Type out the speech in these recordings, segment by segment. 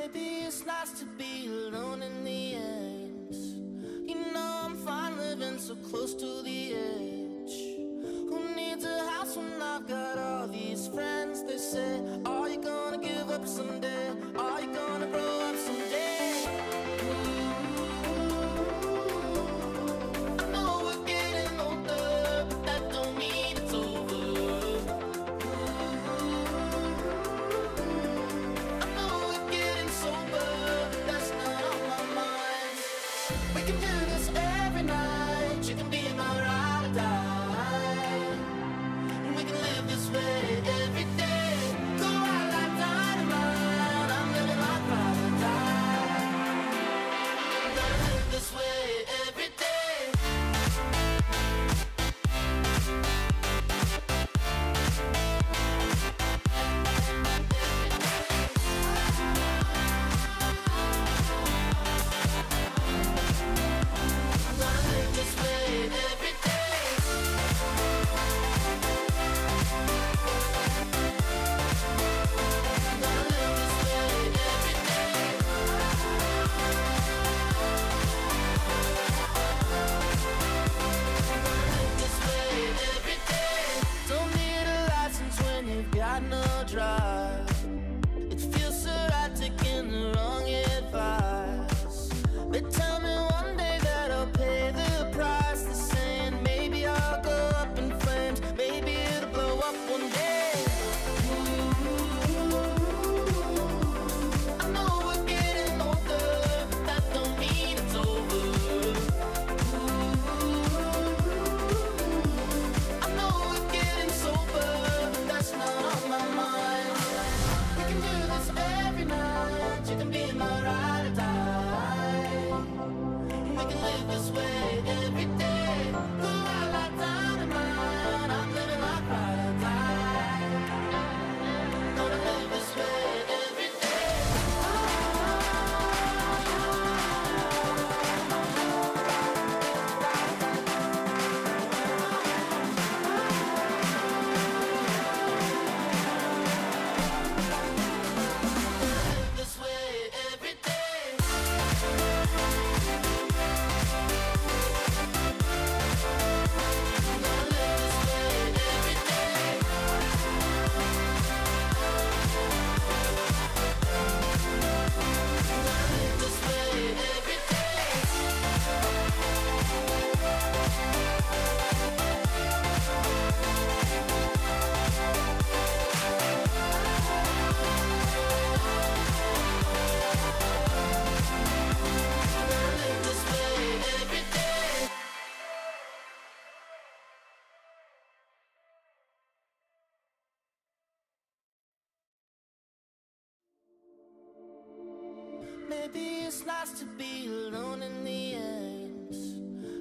Maybe it's nice to be alone in the end. You know I'm fine living so close to the edge. Who needs a house when I've got all these friends? They say, are you gonna give up someday? Are you gonna grow up someday? I know we're getting older, but that don't mean it's over. I know we're getting sober, but that's not on my mind. We can do this every night. You can be my ride or die, and we can live this way every day. Go out like dynamite. I'm living like ride or die. I'm gonna live this way every day. I'm gonna live this way every day. I'm gonna live this way every day. Live this way every day. Don't need a license when you've got no drive. It feels so right taking the wrong advice. They tell me one day that I'll pay the price. They're saying maybe I'll go up in flames, maybe it'll blow up one day. I know we're getting older, but that don't mean it's over. I know we're getting sober, but that's not on my mind. We can do this every night. You can be my ride or die, and we can live this way every day. Go out like dynamite. I'm living like ride or die. Gonna live this way every day. Live this way every day. Gonna live this way every day. Gonna live this way every day. Gonna live this way every day. Maybe it's nice to be alone in the end.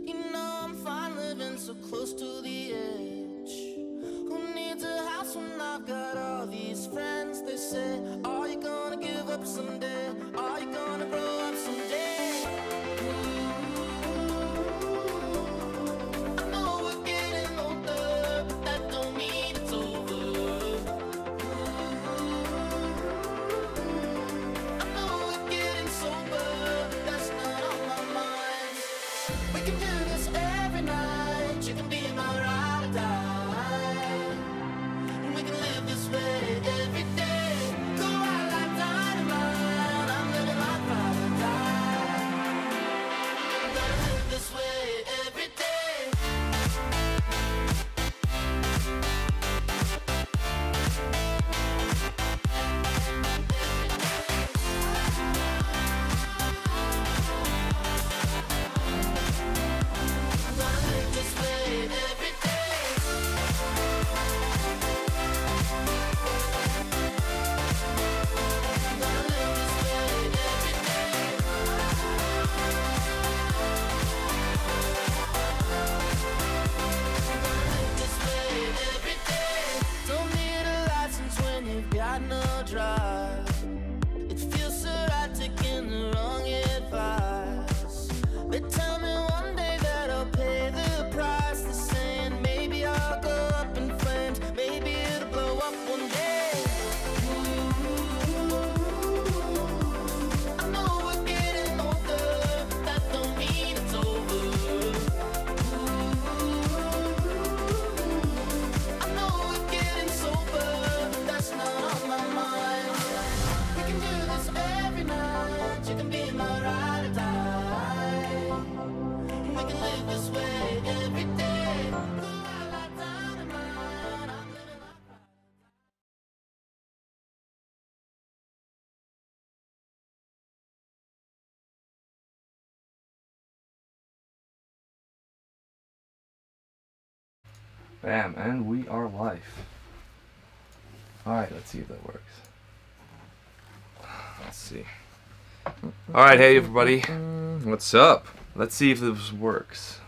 You know I'm fine living so close to the edge. Who needs a house when I've got all these friends? They say, are you gonna give up someday? Are you gonna grow up someday? I know we're getting older, but that don't mean it's over. I know we're getting sober, but that's not on my mind. We can do this every night. You can be my ride or die, and we can live this way every day. Go out like dynamite. I'm living like ride or die. I'm gonna live this way every day. I'm gonna live this way every day. I'm gonna live this way every day. I'm gonna live this way every day. Don't need a license when you've got no drive. It feels so right taking the wrong advice. They tell me one day that I'll pay the price. They're saying maybe I'll go up in flames, maybe it'll blow up one day. Bam, and we are live. Alright, let's see if that works. Let's see. Alright, hey everybody. What's up? Let's see if this works.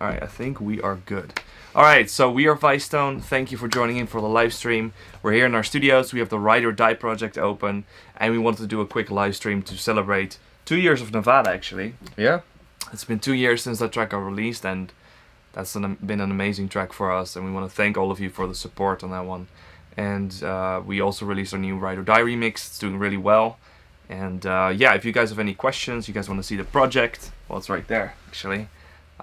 Alright, I think we are good. Alright, so we are Vicetone. Thank you for joining in for the live stream. We're here in our studios. We have the Ride or Die project open. And we wanted to do a quick live stream to celebrate 2 years of Nevada, actually. Yeah? It's been 2 years since that track got released, and that's been an amazing track for us, and we want to thank all of you for the support on that one. And we also released our new Ride or Die remix. It's doing really well. And yeah, if you guys have any questions, you guys want to see the project, well, it's right there, actually.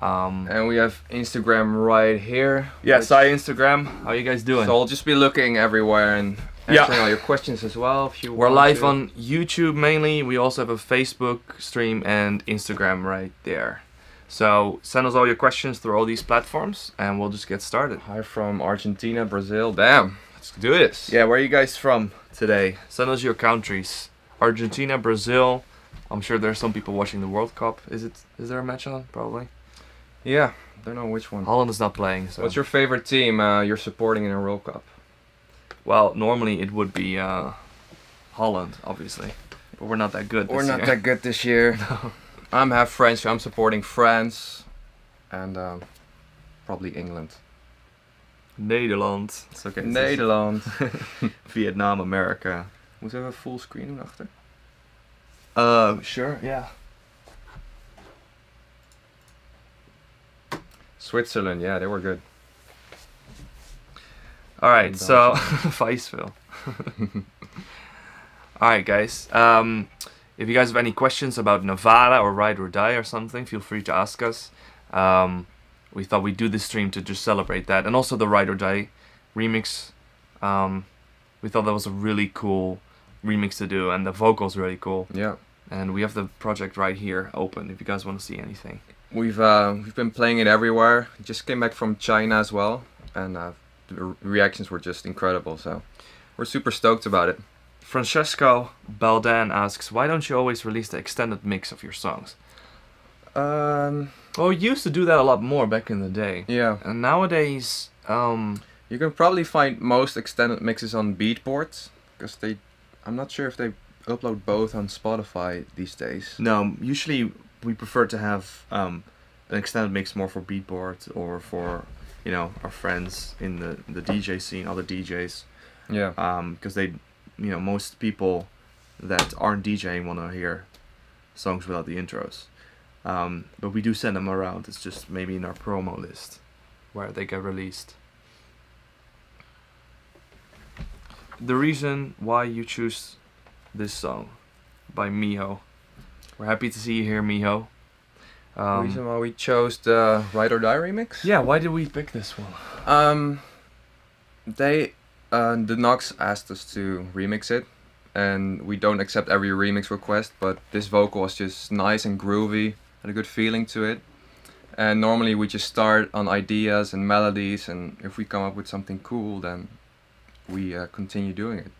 And we have Instagram right here. Yes, hi Instagram. How you guys doing? So I'll just be looking everywhere and answering all your questions as well. If you We're want live to. on YouTube mainly. We also have a Facebook stream and Instagram right there. So send us all your questions through all these platforms and we'll just get started. Hi from Argentina, Brazil. Damn, let's do this. Yeah, where are you guys from today? Send us your countries. Argentina, Brazil. I'm sure there's some people watching the World Cup. Is there a match on? Probably. Yeah, don't know which one. Holland is not playing. So. What's your favorite team you're supporting in a World Cup? Well, normally it would be Holland, obviously. But we're not that good this We're not year. that good this year. No. I'm half French, so I'm supporting France. And probably England. Nederland. It's okay. Nederland. Vietnam, America. Moeten we even full screen doen achter? Sure, yeah. Switzerland, yeah, they were good. Alright, so Viceville. Alright guys, if you guys have any questions about Nevada or Ride or Die or something, feel free to ask us. We thought we'd do this stream to just celebrate that. And also the Ride or Die remix. We thought that was a really cool remix to do, and the vocals really cool. Yeah. And we have the project right here open if you guys want to see anything. We've been playing it everywhere. Just came back from China as well, and the reactions were just incredible. So we're super stoked about it. Francesco Baldan asks, why don't you always release the extended mix of your songs? Well, we used to do that a lot more back in the day. Yeah. And nowadays, You can probably find most extended mixes on Beatport, because I'm not sure if they upload both on Spotify these days. no, usually we prefer to have an extended mix more for Beatport or for, you know, our friends in the DJ scene, other DJs. Yeah. Because they, you know, most people that aren't DJing want to hear songs without the intros. But we do send them around. It's just maybe in our promo list where they get released. The reason why you choose this song by Miho. We're happy to see you here, Miho. The reason why we chose the Ride or Die remix? Yeah, why did we pick this one? The Nox asked us to remix it, and we don't accept every remix request, but this vocal was just nice and groovy, had a good feeling to it. And normally we just start on ideas and melodies, and if we come up with something cool, then we continue doing it.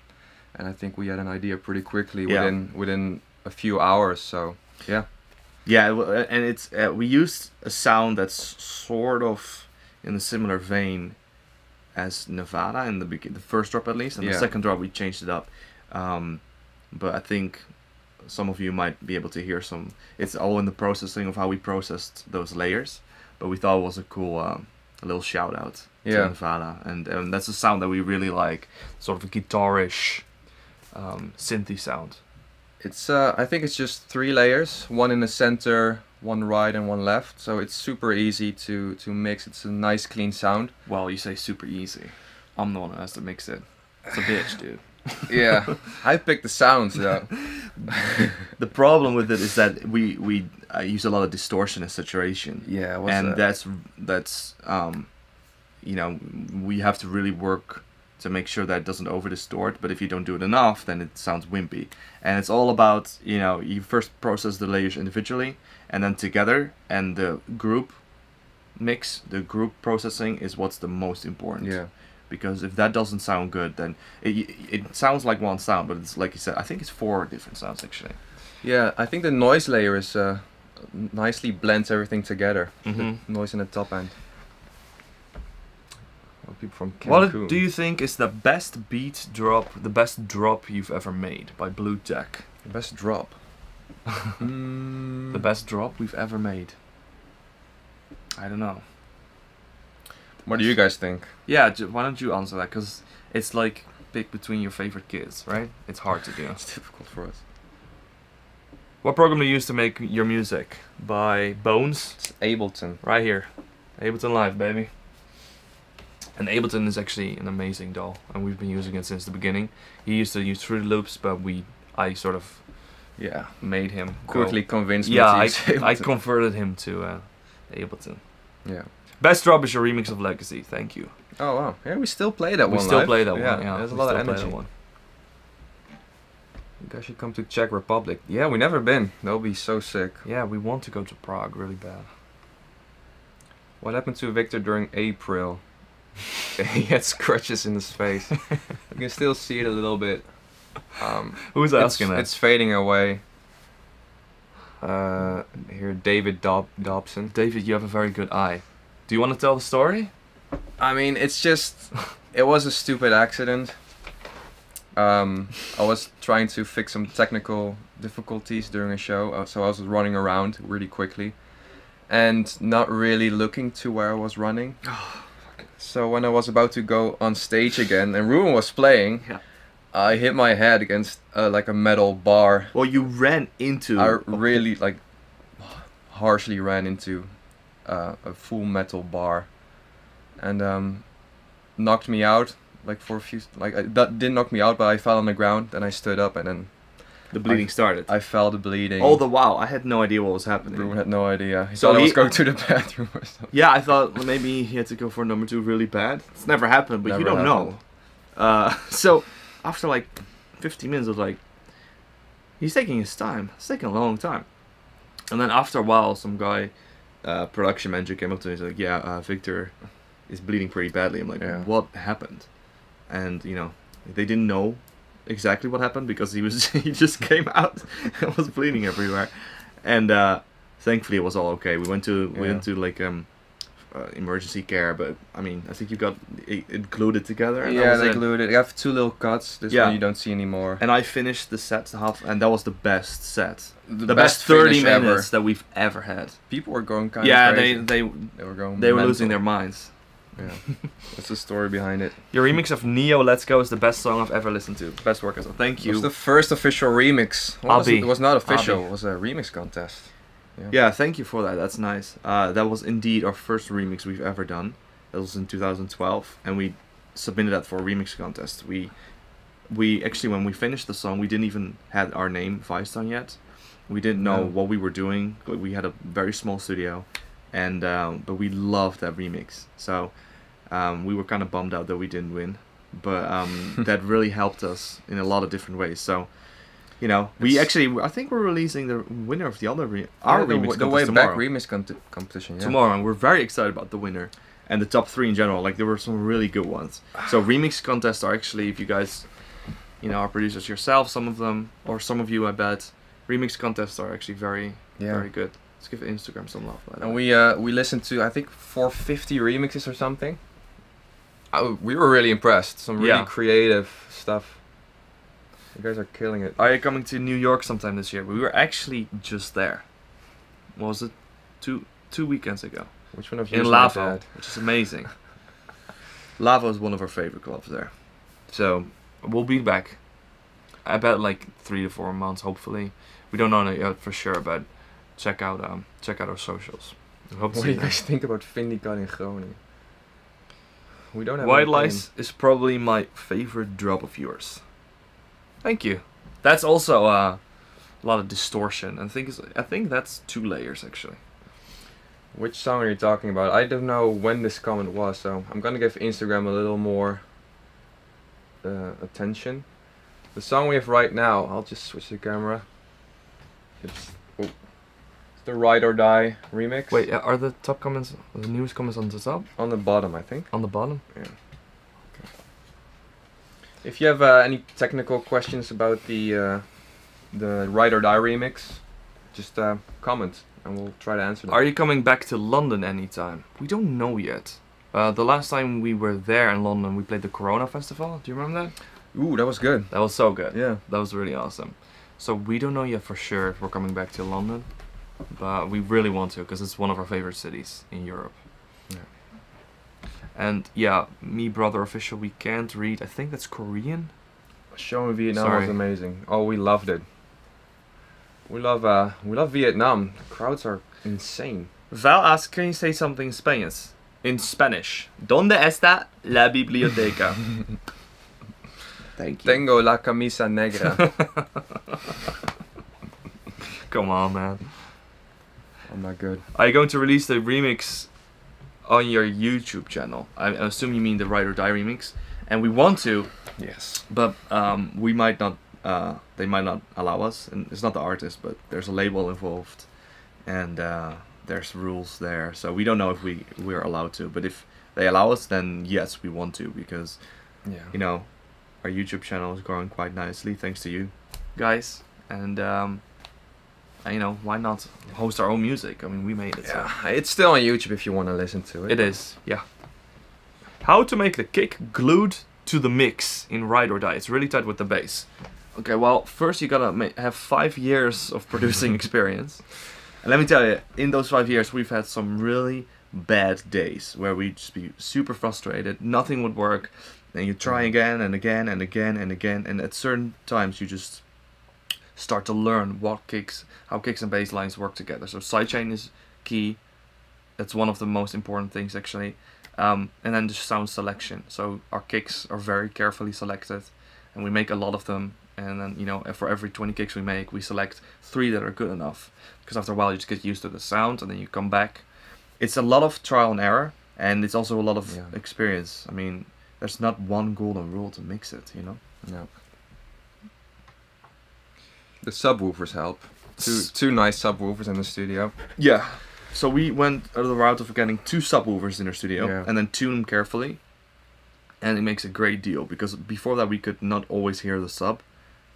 And I think we had an idea pretty quickly within a few hours, so yeah. Yeah, and it's we used a sound that's sort of in a similar vein as Nevada in the first drop at least, and the second drop we changed it up. But I think some of you might be able to hear some. It's all in the processing of how we processed those layers. But we thought it was a cool a little shout out to Nevada, and that's a sound that we really like, sort of a guitarish, synthy sound. It's I think it's just 3 layers, one in the center, one right and one left, so it's super easy to mix. It's a nice clean sound. Well, you say super easy. I'm the one who has to mix it. It's a bitch, dude. Yeah, I picked the sounds though. The problem with it is that we use a lot of distortion and saturation. Yeah, and that's you know, we have to really work to make sure that it doesn't over distort, but if you don't do it enough, then it sounds wimpy. And it's all about, you know, you first process the layers individually and then together, and the group mix, the group processing is what's the most important. Yeah. Because if that doesn't sound good, then it sounds like one sound, but it's like you said, I think it's 4 different sounds actually. Yeah, I think the noise layer is nicely blends everything together. The noise in the top end. people from What Cancun. do you think is the best beat drop, the best drop you've ever made by Blue Jack? The best drop? The best drop we've ever made. I don't know. What do you guys think? Yeah, why don't you answer that? Because it's like pick between your favorite kids, right? It's hard to do. It's difficult for us. What program do you use to make your music? By Bones? It's Ableton. Right here. Ableton Live, baby. And Ableton is actually an amazing DAW, and we've been using it since the beginning. He used to use Fruity Loops, but I sort of made him Quickly convinced me Yeah, to use Ableton. I converted him to Ableton. Yeah. Best drop is your remix of Legacy. Thank you. Oh wow. Yeah, we still play that one. We still live. play that one. Yeah, there's a we lot of still play energy. that one. You guys should come to Czech Republic. Yeah, we never been. That'll be so sick. Yeah, we want to go to Prague really bad. What happened to Victor during April? He had scratches in his face. You can still see it a little bit. Who's asking that? It's fading away. Here, David Dobson. David, you have a very good eye. Do you want to tell the story? I mean, it's just... It was a stupid accident. I was trying to fix some technical difficulties during a show, so I was running around really quickly. And not really looking to where I was running. So when I was about to go on stage again, and Ruben was playing, I hit my head against like a metal bar. Well, you ran into... I really like harshly ran into a full metal bar, and knocked me out. Like for a few, that didn't knock me out, but I fell on the ground. Then I stood up, and then the bleeding started. I felt the bleeding. All the while, I had no idea what was happening. Ruben had no idea. He So thought I he- was going to the bathroom or something. Yeah, I thought well, maybe he had to go for number 2 really bad. It's never happened, but you Never don't know. So after like 15 minutes, I was like, he's taking his time. It's taking a long time. And then after a while, some guy, production manager, came up to me and said, "Yeah, Victor is bleeding pretty badly." I'm like, Yeah. "What happened?" And you know, they didn't know exactly what happened because he just came out and was bleeding everywhere. And thankfully, it was all okay. We went to like emergency care, but I mean, I think you got it glued it together. And that Yeah, was they it. glued it. I have 2 little cuts. This Yeah. one you don't see anymore. And I finished the set half, and that was the best set. The best best 30 finish minutes ever. that we've ever had. People were going kind Yeah, of crazy. they were going. they were mental. losing their minds. Yeah, that's the story behind it. Your remix of Neo Let's Go is the best song I've ever listened to. Best work as well. Thank It you. was the first official remix. Well, Abi. it was not official. Abi. It was a remix contest. Yeah, thank you for that. That's nice. That was indeed our first remix we've ever done. That was in 2012, and we submitted that for a remix contest. We actually, when we finished the song, we didn't even had our name Vicetone yet. We didn't know No. what we were doing. We had a very small studio, and but we loved that remix. So we were kind of bummed out that we didn't win, but that really helped us in a lot of different ways. So. You know, I think we're releasing the winner of the other our remix the contest way tomorrow. back remix competition. Yeah. Tomorrow, and we're very excited about the winner and the top 3 in general. Like there were some really good ones. So remix contests are actually, if you guys, you know, are producers yourself, some of them, or some of you, I bet, remix contests are actually very good. Let's give Instagram some love. By the And way. we listened to I think 450 remixes or something. We were really impressed. Some really creative stuff. You guys are killing it. Are you coming to New York sometime this year? We were actually just there. What was it? Two weekends ago. Which one of you In is my Lavo, dad? which is amazing. Lavo is one of our favorite clubs there. So we'll be back. I bet like 3 to 4 months, hopefully. We don't know yet for sure, but check out our socials. I hope to What see do you you guys think about Vindicat in Groningen? We don't have White an opinion. Lies is probably my favorite drop of yours. Thank you. That's also a lot of distortion. I think that's 2 layers actually. Which song are you talking about? I don't know when this comment was, so I'm gonna give Instagram a little more attention. The song we have right now, I'll just switch the camera. It's the Ride or Die remix. Wait, are the top comments, the newest comments on the top? On the bottom, I think. On the bottom? Yeah. If you have any technical questions about the Ride or Die remix, just comment and we'll try to answer them. Are you coming back to London anytime? We don't know yet. The last time we were there in London, we played the Corona Festival. Do you remember that? Ooh, that was good. That was so good. Yeah. That was really awesome. So we don't know yet for sure if we're coming back to London, but we really want to because it's one of our favorite cities in Europe. Yeah. And yeah, me brother official. We can't read. I think that's Korean. Show in Vietnam Sorry. was amazing. Oh, we loved it. We love Vietnam. The crowds are insane. Val asks, can you say something in Spanish? In Spanish. ¿Dónde está la biblioteca? Thank you. Tengo la camisa negra. Come on, man. I'm not good. Are you going to release the remix on your YouTube channel? I assume you mean the Ride or Die remix. And we want to, Yes. but we might not. They might not allow us. And it's not the artist, but there's a label involved, and there's rules there. So we don't know if we're allowed to. But if they allow us, then yes, we want to, because Yeah. you know, our YouTube channel is growing quite nicely thanks to you guys, and you know, why not host our own music? I mean, we made it. So. Yeah. It's still on YouTube if you want to listen to it. It is, yeah. How to make the kick glued to the mix in Ride or Die. It's really tight with the bass. Okay, well, first you gotta have 5 years of producing experience. And let me tell you, in those 5 years, we've had some really bad days where we'd just be super frustrated, nothing would work, and you try again and again and again and again, and at certain times you just start to learn how kicks and bass lines work together. So sidechain is key. That's one of the most important things, actually. And then the sound selection. So our kicks are very carefully selected, and we make a lot of them. And then, you know, for every 20 kicks we make, we select 3 that are good enough. Because after a while, you just get used to the sound, and then you come back. It's a lot of trial and error, and it's also a lot of experience. I mean, there's not one golden rule to mix it, you know? No. The subwoofers help. Two nice subwoofers in the studio. Yeah. So we went the route of getting 2 subwoofers in our studio, Yeah. and then tune them carefully. And it makes a great deal, because before that we could not always hear the sub,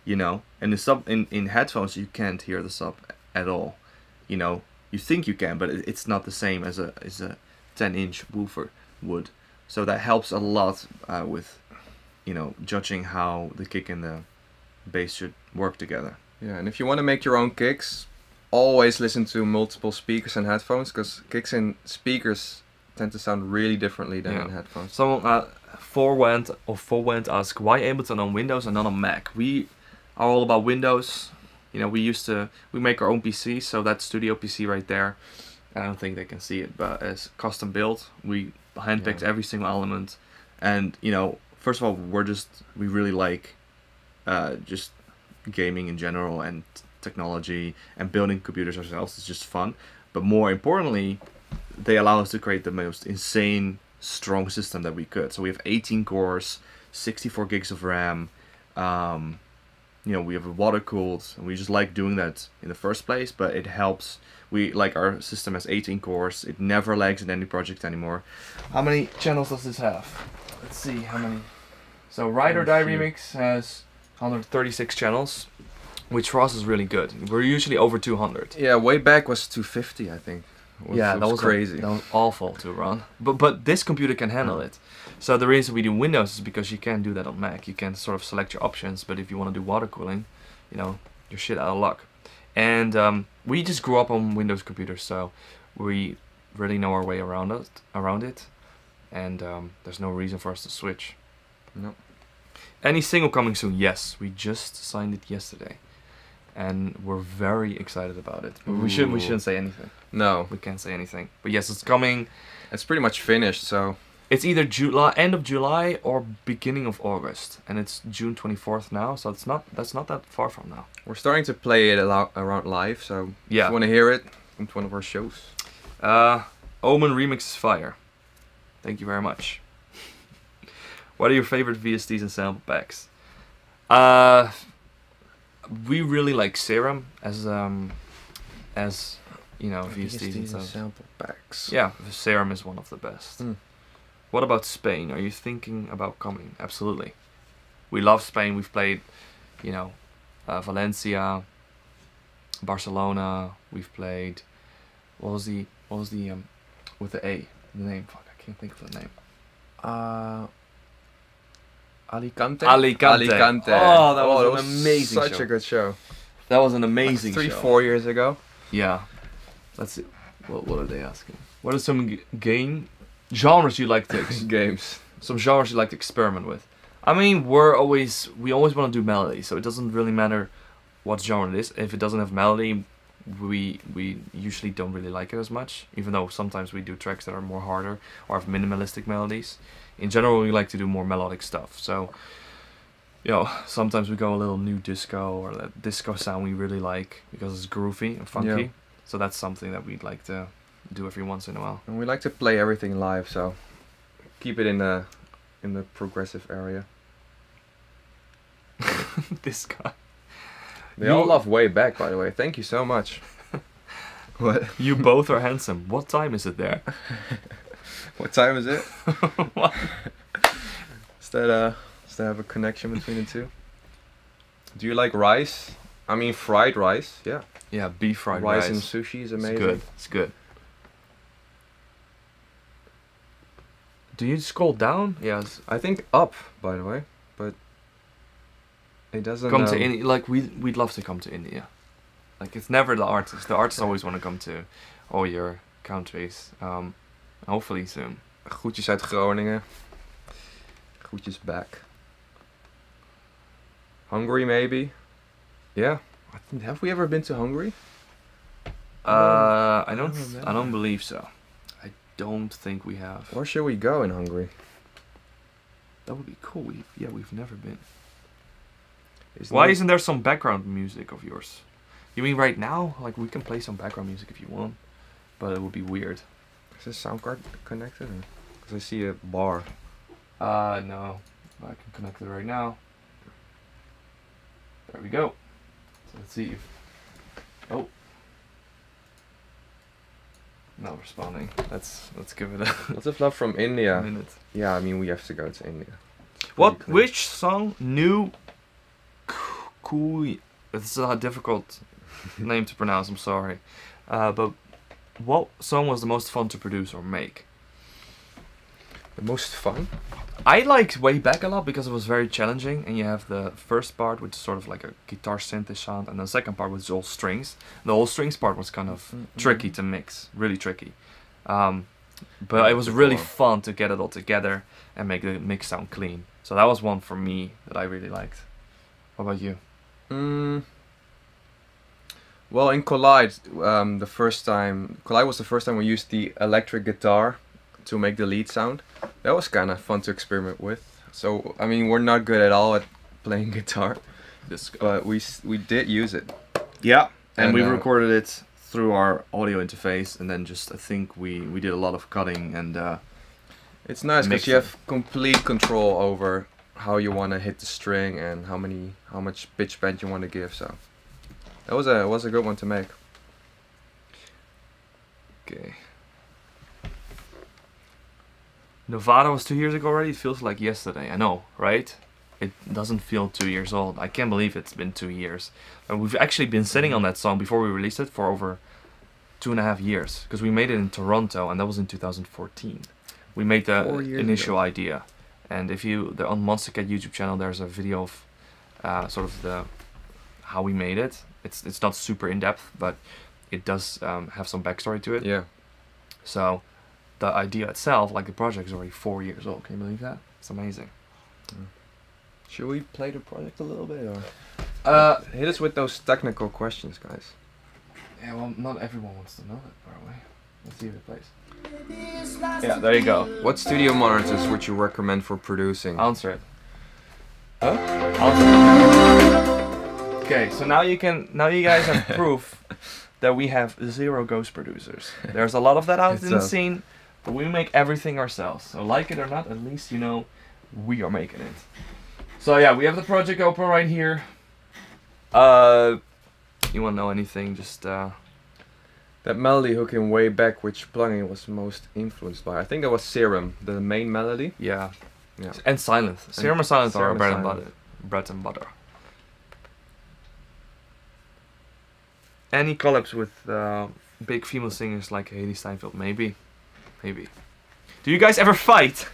you know. And the sub in headphones you can't hear the sub at all, you know. You think you can, but it's not the same as a 10-inch woofer would. So that helps a lot with, you know, judging how the kick and the bass should work together. Yeah, and if you want to make your own kicks, always listen to multiple speakers and headphones, because kicks in speakers tend to sound really differently than in headphones. Someone Forwent asked, why Ableton on Windows and not on Mac? We are all about Windows. You know, we make our own PC, so that studio PC right there, I don't think they can see it, but it's custom built. We handpicked every single element, and you know, first of all, we really like just gaming in general and technology, and building computers ourselves is just fun. But more importantly, they allow us to create the most insane strong system that we could. So we have 18 cores, 64 gigs of RAM. You know, we have a water cooled, and we just like doing that in the first place. But it helps. We like our system has 18 cores. It never lags in any project anymore. How many channels does this have? Let's see how many. So Ride or Die Remix has 136 channels, which for us is really good. We're usually over 200. Yeah, way back was 250, I think. That was crazy. That was awful to run. But this computer can handle it. So the reason we do Windows is because you can't do that on Mac. You can sort of select your options, but if you want to do water cooling, you know, you're shit out of luck. And we just grew up on Windows computers, so we really know our way around it. And there's no reason for us to switch. No. Any single coming soon? Yes, we just signed it yesterday, and we're very excited about it. But we shouldn't say anything. No, We can't say anything. But yes, it's coming. it's pretty much finished. So It's either end of July or beginning of August, and it's June 24th now, so that's not that far from now. we're starting to play it around live. So if Yeah. you want to hear it, come to one of our shows. Omen Remix is fire. Thank you very much. What are your favorite VSTs and sample packs? We really like Serum as you know, VSTs and stuff. sample packs. Yeah, Serum is one of the best. Mm. What about Spain? Are you thinking about coming? Absolutely. We love Spain. We've played, you know, Valencia, Barcelona. We've played. What was the with the A? The name? Fuck, I can't think of the name. Alicante. Alicante. Oh, that was an amazing such show. a good show. That was an amazing Like 3-4 show. years ago. Yeah. Let's see. What are they asking? What are some game genres you like to Games. some genres you like to experiment with? I mean, we always want to do melody, so it doesn't really matter what genre it is. If it doesn't have melody, we usually don't really like it as much, even though sometimes we do tracks that are more harder or have minimalistic melodies. In general, we like to do more melodic stuff. So, you know, sometimes we go a little new disco or that disco sound we really like because it's groovy and funky. Yeah. So that's something that we'd like to do every once in a while. And we like to play everything live, so keep it in the progressive area. This guy. They all love Way Back, by the way. Thank you so much. What? You both are handsome. What time is it there? What time is it? What? Does that have a connection between the two? Do you like rice? I mean fried rice, yeah. Yeah, beef fried rice. rice. And sushi is amazing. It's good. It's good. Do you scroll down? Yes. I think up, by the way, but it doesn't Come to India. Like we'd love to come to India. Like it's never the artists. The artists always want to come to all your countries. Hopefully soon. Groetjes uit Groningen. Groetjes back. Hungary maybe. Yeah. Have we ever been to Hungary? I remember. don't believe so. I don't think we have. Where should we go in Hungary? That would be cool. We've never been. Isn't Why it- isn't there some background music of yours? You mean right now? Like we can play some background music if you want, but it would be weird. Is this sound card connected? Because I see a bar. No. I can connect it right now. There we go. So let's see if... Oh. Not responding. Let's give it a Lots of love from India. minute. Yeah, I mean we have to go to India. It's What? pretty clear. Which song? New... Kui... It's a difficult name to pronounce, I'm sorry. But what song was the most fun to produce or make? The most fun? I liked Way Back a lot because it was very challenging, and you have the first part which is sort of like a guitar synth sound, and the second part was all strings. The whole strings part was kind of tricky to mix, really tricky. But it was really fun to get it all together and make the mix sound clean. So that was one for me that I really liked. What about you? Well, in Collide, Collide was the first time we used the electric guitar to make the lead sound. That was kind of fun to experiment with. So, I mean, we're not good at all at playing guitar, but we did use it. Yeah, and And, we recorded it through our audio interface, and then just I think we did a lot of cutting and It's nice because mixing. you have complete control over how you want to hit the string and how much pitch bend you want to give. So that was a good one to make. okay. Nevada was 2 years ago already. It feels like yesterday. I know, right? It doesn't feel 2 years old. I can't believe it's been 2 years. And we've actually been sitting on that song before we released it for over 2.5 years, because we made it in Toronto, and that was in 2014. We made 4 the years initial ago. idea, and if you on Monster Cat YouTube channel, there's a video of sort of how we made it. It's not super in depth, but it does have some backstory to it. Yeah. So the idea itself, like the project, is already 4 years old. Can you believe that? It's amazing. Should we play the project a little bit, or hit us with those technical questions, guys? Yeah, well, not everyone wants to know that, by the way. Let's see if it plays. Yeah, there you go. What studio monitors would you recommend for producing? Answer it. Huh? Answer it. Okay, so now you guys have proof that we have 0 ghost producers. There's a lot of that out in the scene, but we make everything ourselves. So like it or not, at least you know we are making it. So yeah, we have the project open right here. You want to know anything? Just That melody hook in Way Back, which plugin was most influenced by? I think that was Serum, the main melody. yeah, Yeah. and silent. Serum and silent are our Serum bread and and Silent. butter. Bread and butter. Any collabs with big female singers like Haley Steinfeld? Maybe, maybe. Do you guys ever fight?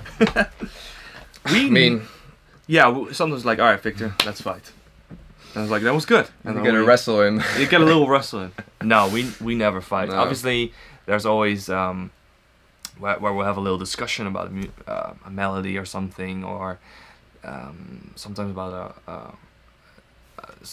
I mean, yeah, sometimes like, all right, Victor, let's fight. And I was like, that was good. And you then get a wrestle in. You get a little wrestling. No, we never fight. No. Obviously, there's always where we'll have a little discussion about a melody or something, or sometimes about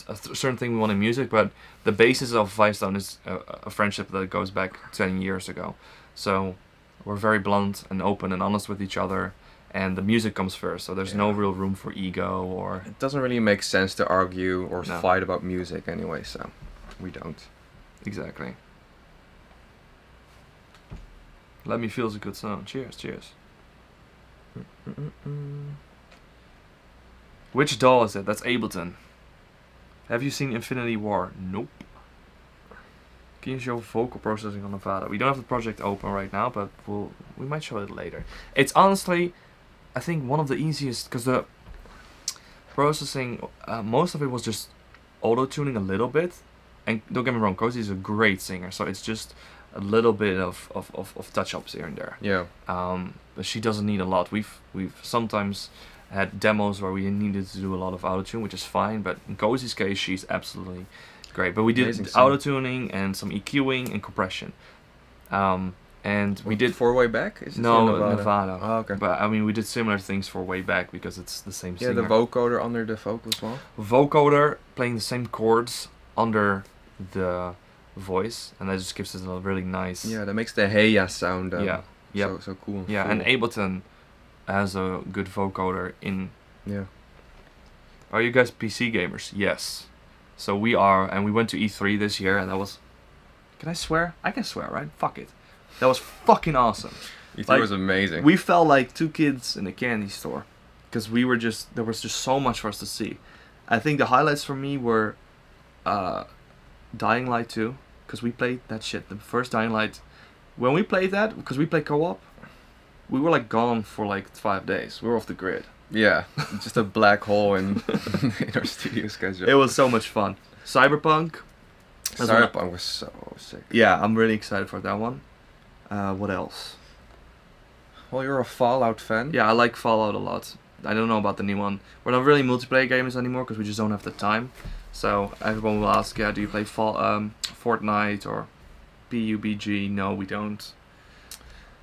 a certain thing we want in music. But the basis of Vicetone is a friendship that goes back 10 years ago. So we're very blunt and open and honest with each other. And the music comes first, so there's no real room for ego or... It doesn't really make sense to argue or No. fight about music anyway, so we don't. Exactly. Let Me Feel's a good song. Cheers, cheers. Which doll is it? That's Ableton. Have you seen Infinity War? Nope. Can you show vocal processing on Nevada? We don't have the project open right now, but we might show it later. It's honestly, I think, one of the easiest, because the processing, most of it was just auto-tuning a little bit. And don't get me wrong, Cozy's a great singer, so it's just a little bit of touch-ups here and there. Yeah. But she doesn't need a lot. We've sometimes had demos where we needed to do a lot of auto-tune, which is fine, but in Cozy's case, she's absolutely great. But we did Amazing singer. auto-tuning and some EQing and compression. And we did... Four-way back? Is it No, still Nevada. Oh, okay. But I mean, we did similar things for Way Back because it's the same Yeah, singer. the vocoder under the vocal as well. Vocoder playing the same chords under the voice, and that just gives us a really nice... Yeah, that makes the hey-ya sound Yeah. Yep. so cool. Yeah, Cool. and Ableton has a good vocoder in... Yeah. Are you guys PC gamers? Yes. So we are, and we went to E3 this year, and that was... Can I swear? I can swear, right? Fuck it. That was fucking awesome. E3 Like, was amazing. We felt like two kids in a candy store, because we were just... There was just so much for us to see. I think the highlights for me were Dying Light 2, because we played that shit, the first Dying Light. When we played that, because we played co-op, we were like gone for like 5 days. We were off the grid. Yeah, just a black hole in, in our studio schedule. It was so much fun. Cyberpunk. That's one- Cyberpunk was so sick. Yeah, I'm really excited for that one. What else? Well, you're a Fallout fan. Yeah, I like Fallout a lot. I don't know about the new one. We're not really multiplayer gamers anymore because we just don't have the time. So everyone will ask, yeah, do you play Fortnite or PUBG? No, we don't.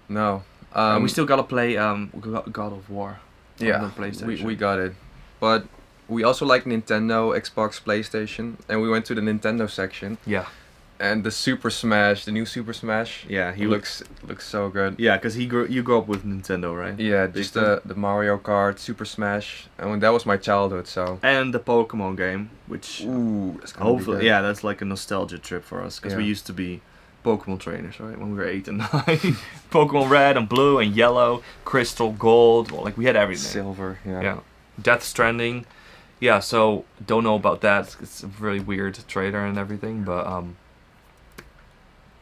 No. And we still gotta play God of War. On yeah, the PlayStation. we got it. But we also like Nintendo, Xbox, PlayStation, and we went to the Nintendo section. Yeah. And the Super Smash, the new Super Smash. Yeah, He looks so good. Yeah, because you grew up with Nintendo, right? Yeah, just the Mario Kart, Super Smash, and that was my childhood. So. And the Pokemon game, which Ooh, that's gonna be hopefully, good. yeah, that's like a nostalgia trip for us because we Yeah. used to be Pokemon trainers, right? When we were 8 and 9, Pokemon Red and Blue and Yellow, Crystal, Gold, well, like we had everything. Silver. Yeah. Yeah. Death Stranding. Yeah, so don't know about that. It's a really weird trailer and everything, but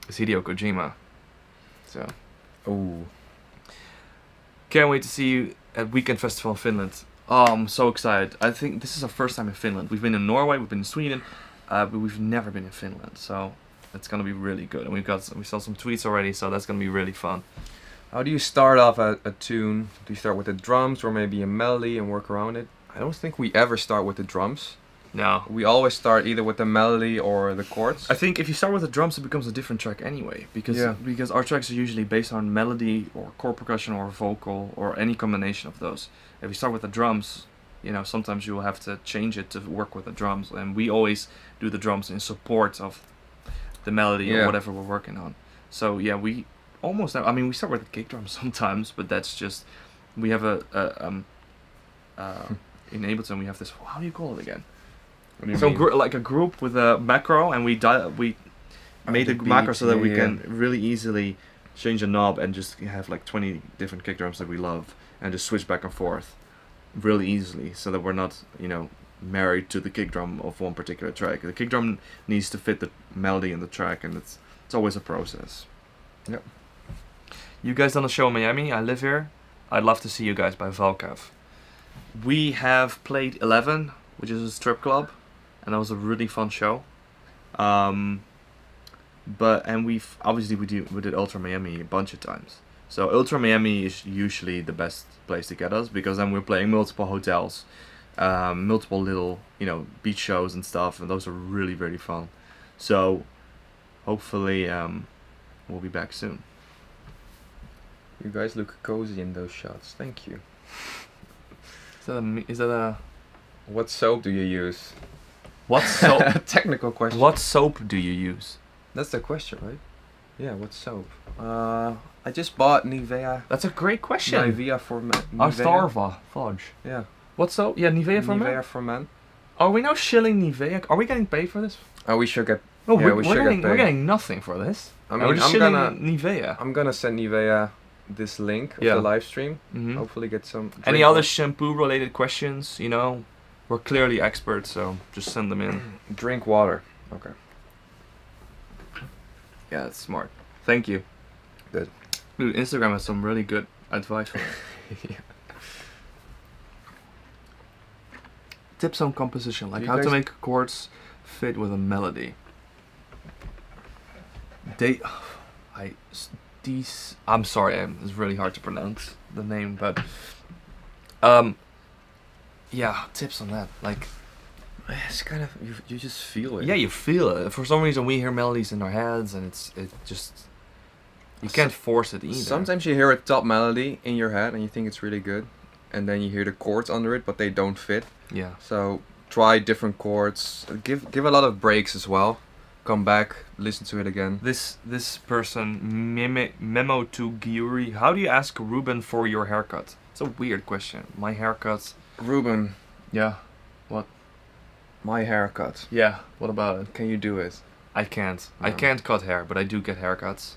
it's Hideo Kojima. So Ooh. can't wait to see you at Weekend Festival in Finland. Oh, I'm so excited. I think this is our first time in Finland. We've been in Norway, we've been in Sweden, but we've never been in Finland. So it's gonna be really good. And we saw some tweets already, so that's gonna be really fun. How do you start off a tune? Do you start with the drums or maybe a melody and work around it? I don't think we ever start with the drums. No. We always start either with the melody or the chords. I think if you start with the drums, it becomes a different track anyway, because our tracks are usually based on melody or chord percussion or vocal or any combination of those. If you start with the drums, you know, sometimes you will have to change it to work with the drums, and we always do the drums in support of the melody or whatever we're working on. So yeah, we almost, I mean, we start with the kick drum sometimes, but that's just, we have in Ableton we have this, how do you call it again? What do you So mean? like a group with a macro, and we made the the macro beat, so that we yeah, can really easily change a knob and just have like 20 different kick drums that we love and just switch back and forth really easily, so that we're not, you know, married to the kick drum of one particular track. The kick drum needs to fit the melody in the track, and it's always a process. Yep. You guys done a show in Miami? I live here. I'd love to see you guys by Valkav. We have played 11, which is a strip club, and that was a really fun show. And we've obviously we did Ultra Miami a bunch of times. So Ultra Miami is usually the best place to get us, because then we're playing multiple hotels, multiple little, you know, beach shows and stuff, and those are really, really fun. So hopefully we'll be back soon. You guys look cozy in those shots. Thank you. Is that a What soap do you use? what soap? Technical question. What soap do you use? That's the question, right? Yeah, what soap? I just bought Nivea. That's a great question. Nivea for men. Astarva fudge. Yeah. What soap? Yeah, Nivea for men. Nivea for men. Are we now shilling Nivea? Are we getting paid for this? Oh, we should get. No, Yeah, we should get we're paid. getting nothing for this. I we're mean, just I'm shilling gonna. Nivea. I'm gonna send Nivea this link of Yeah. the live stream. Mhm. Hopefully get some. Any drink other wa- shampoo related questions? You know, we're clearly experts, so just send them in. drink water. Okay. Yeah, that's smart. Thank you. Good. Dude, Instagram has some really good advice for me. Yeah. Tips on composition, like You how to guys- make chords fit with a melody. I'm sorry, it's really hard to pronounce the name, but yeah, tips on that. Like, It's kind of you just feel it. yeah, you feel it. For some reason, we hear melodies in our heads, and it just you can't force it either. Sometimes you hear a top melody in your head and you think it's really good, and then you hear the chords under it, but they don't fit. Yeah. So try different chords. Give a lot of breaks as well. Come back, listen to it again. This person, Memo to Giuri, how do you ask Ruben for your haircut? It's a weird question. My haircut. Ruben, Yeah. my haircut. Yeah. What about it? Can you do it? I can't. I No. can't cut hair, but I do get haircuts.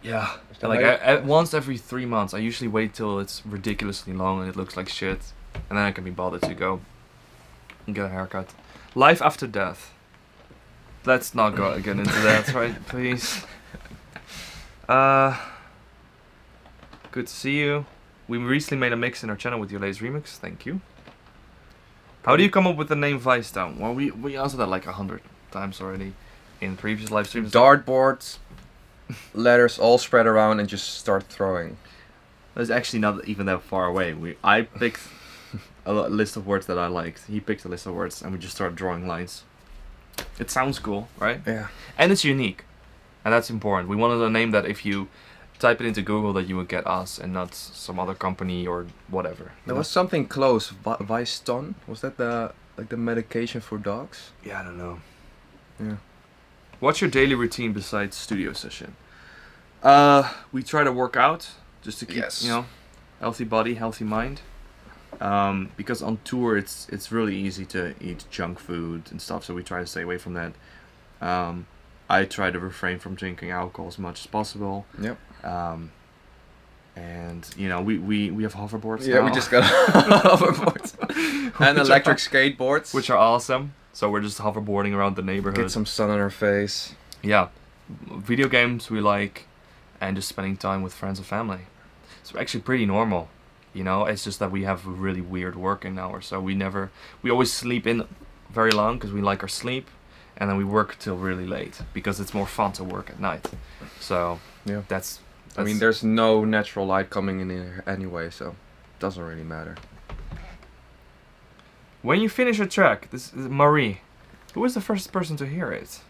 Yeah. that Like how you- once every 3 months. I usually wait till it's ridiculously long and it looks like shit, and then I can be bothered to go and get a haircut. Life after death. Let's not go get into that, right? Please. Good to see you. We recently made a mix in our channel with your latest remix. Thank you. How do you come up with the name Vicetone? Well, we answered that like 100 times already in previous live streams. Dartboards, letters all spread around and just start throwing. That's actually not even that far away. I picked a list of words that I liked. He picked a list of words, and we just started drawing lines. It sounds cool, right? Yeah. And it's unique, and that's important. We wanted a name that if you type it into Google, that you would get us and not some other company or whatever. you There know? was something close. Vicetone? Was that the medication for dogs? Yeah, I don't know. Yeah. What's your daily routine besides studio session? We try to work out just to keep, Yes. you know, healthy body, healthy mind. Because on tour it's really easy to eat junk food and stuff, so we try to stay away from that. I try to refrain from drinking alcohol as much as possible. Yep. And you know, we have hoverboards. Yeah, now, we just got hoverboards and electric skateboards. which are awesome. So we're just hoverboarding around the neighborhood. Get some sun on our face. Yeah, video games we like, and just spending time with friends and family. It's actually pretty normal, you know. It's just that we have really weird working hours, so we always sleep in very long because we like our sleep, and then we work till really late because it's more fun to work at night. So Yeah. that's I mean, there's no natural light coming in here anyway, so it doesn't really matter. when you finish a track. This is Marie. Who was the first person to hear it?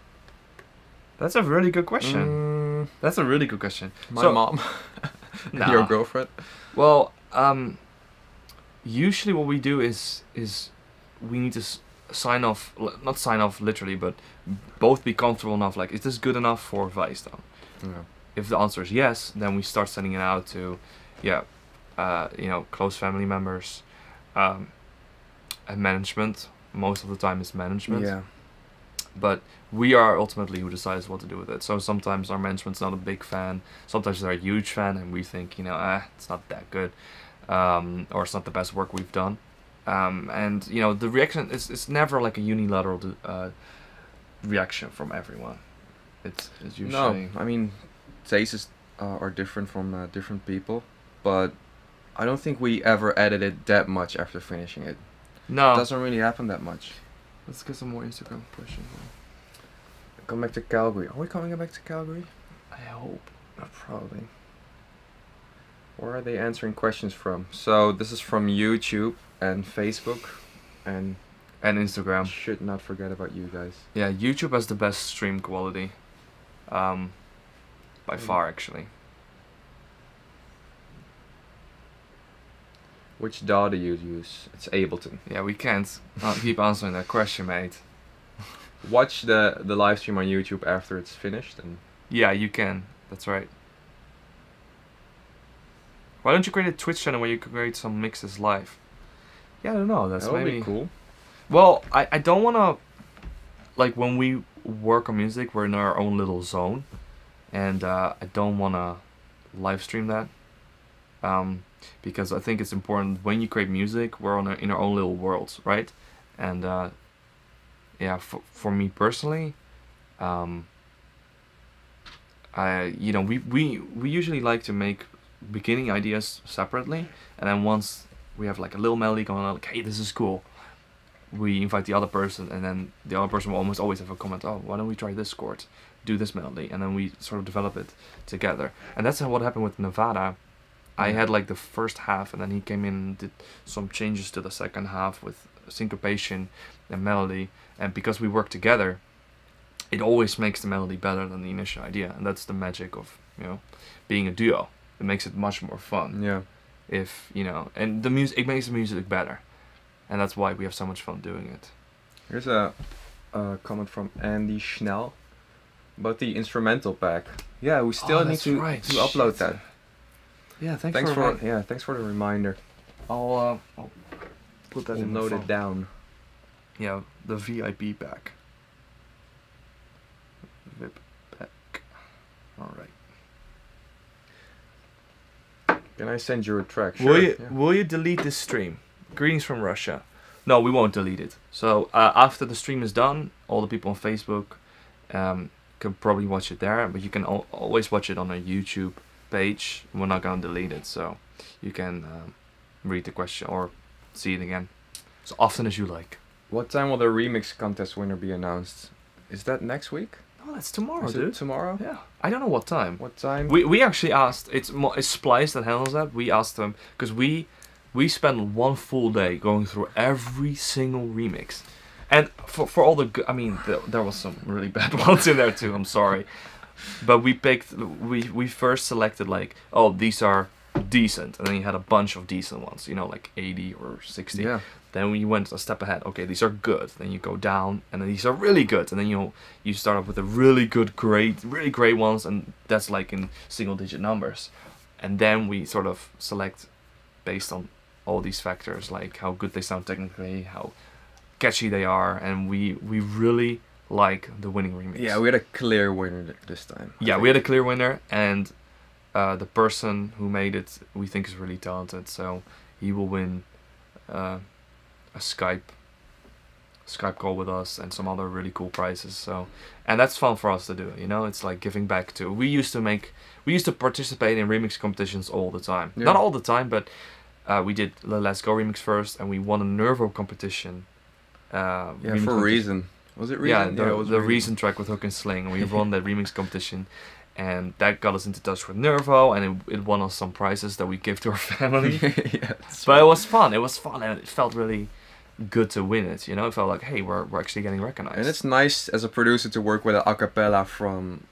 That's a really good question. That's a really good question. My So- mom. Nah. Your girlfriend. Well, usually what we do is we need to sign off, not sign off literally, but both be comfortable enough. Like, is this good enough for Vicetone? Yeah. If the answer is yes, then we start sending it out to, you know, close family members, and management. Most of the time it's management. Yeah. But we are ultimately who decides what to do with it. So sometimes our management's not a big fan. Sometimes they're a huge fan, and we think, you know, it's not that good, or it's not the best work we've done. And you know, the reaction it's never like a unilateral reaction from everyone. It's usually No, I mean, tastes are different from different people, but I don't think we ever edited that much after finishing it. no. It doesn't really happen that much. Let's get some more Instagram questions. Come back to Calgary. Are we coming back to Calgary? I hope. Probably. Where are they answering questions from? So this is from YouTube and Facebook, and Instagram. should not forget about you guys. Yeah, YouTube has the best stream quality, by far actually. Which DAW do you use? It's Ableton. Yeah, we can't keep answering that question, mate. Watch the live stream on YouTube after it's finished, and Yeah, you can. That's right. Why don't you create a Twitch channel where you can create some mixes live? Yeah, I don't know. That's that would maybe be cool. Well, I don't wanna, like, when we work on music, we're in our own little zone, and I don't wanna live stream that, because I think it's important when you create music, we're in our own little worlds, right? And yeah, for me personally, we usually like to make beginning ideas separately, and then once we have like a little melody going on, like, hey, this is cool, we invite the other person, and then the other person will almost always have a comment, oh, why don't we try this chord, do this melody, and then we sort of develop it together. And that's what happened with Nevada. I had like the first half, and then he came in and did some changes to the second half with syncopation and melody, and because we work together, it always makes the melody better than the initial idea, and that's the magic of, you know, being a duo. It makes it much more fun. Yeah. If, you know, and the music, it makes the music better, and that's why we have so much fun doing it. Here's a comment from Andy Schnell about the instrumental pack. Yeah, we still need to upload that. Yeah, Thanks for the reminder. I'll put that We'll in note the it down. Yeah, the VIP pack. VIP pack. All right. Can I send you a track? Sure. Will you delete this stream? Greetings from Russia. No, we won't delete it. So after the stream is done, all the people on Facebook can probably watch it there, but you can always watch it on our YouTube page. We're not gonna delete it, so you can read the question or see it again as often as you like. What time will the remix contest winner be announced? Is that next week? No, that's tomorrow, Is dude. it tomorrow? Yeah, I don't know what time. What time? We actually asked. It's Splice that handles that. We asked them because we spent one full day going through every single remix, and for all the I mean there was some really bad ones in there too. I'm sorry, but we picked. We first selected like, oh, these are decent, and then you had a bunch of decent ones. You know, like 80 or 60. Yeah. Then we went a step ahead. Okay, these are good. Then you go down, and then these are really good. And then you start off with the really good, really great ones, and that's like in single-digit numbers. And then we sort of select based on all these factors, like how good they sound technically, how catchy they are, and we really like the winning remix. Yeah, we had a clear winner this time. Yeah, we had a clear winner, and the person who made it we think is really talented, so he will win a Skype call with us and some other really cool prizes. So, and that's fun for us to do, you know. It's like giving back to. We used to participate in remix competitions all the time. Yeah. Not all the time, but we did the Let's Go remix first, and we won a Nervo competition. Yeah, for Reason. Was it Reason? Yeah, it was the Reason track with Hook and Sling, and we won that remix competition, and that got us into touch with Nervo, and it won us some prizes that we gave to our family. Yeah, but it was fun. It was fun, and it felt really good to win it. You know, it felt like, hey, we're actually getting recognized. And it's nice as a producer to work with an acapella from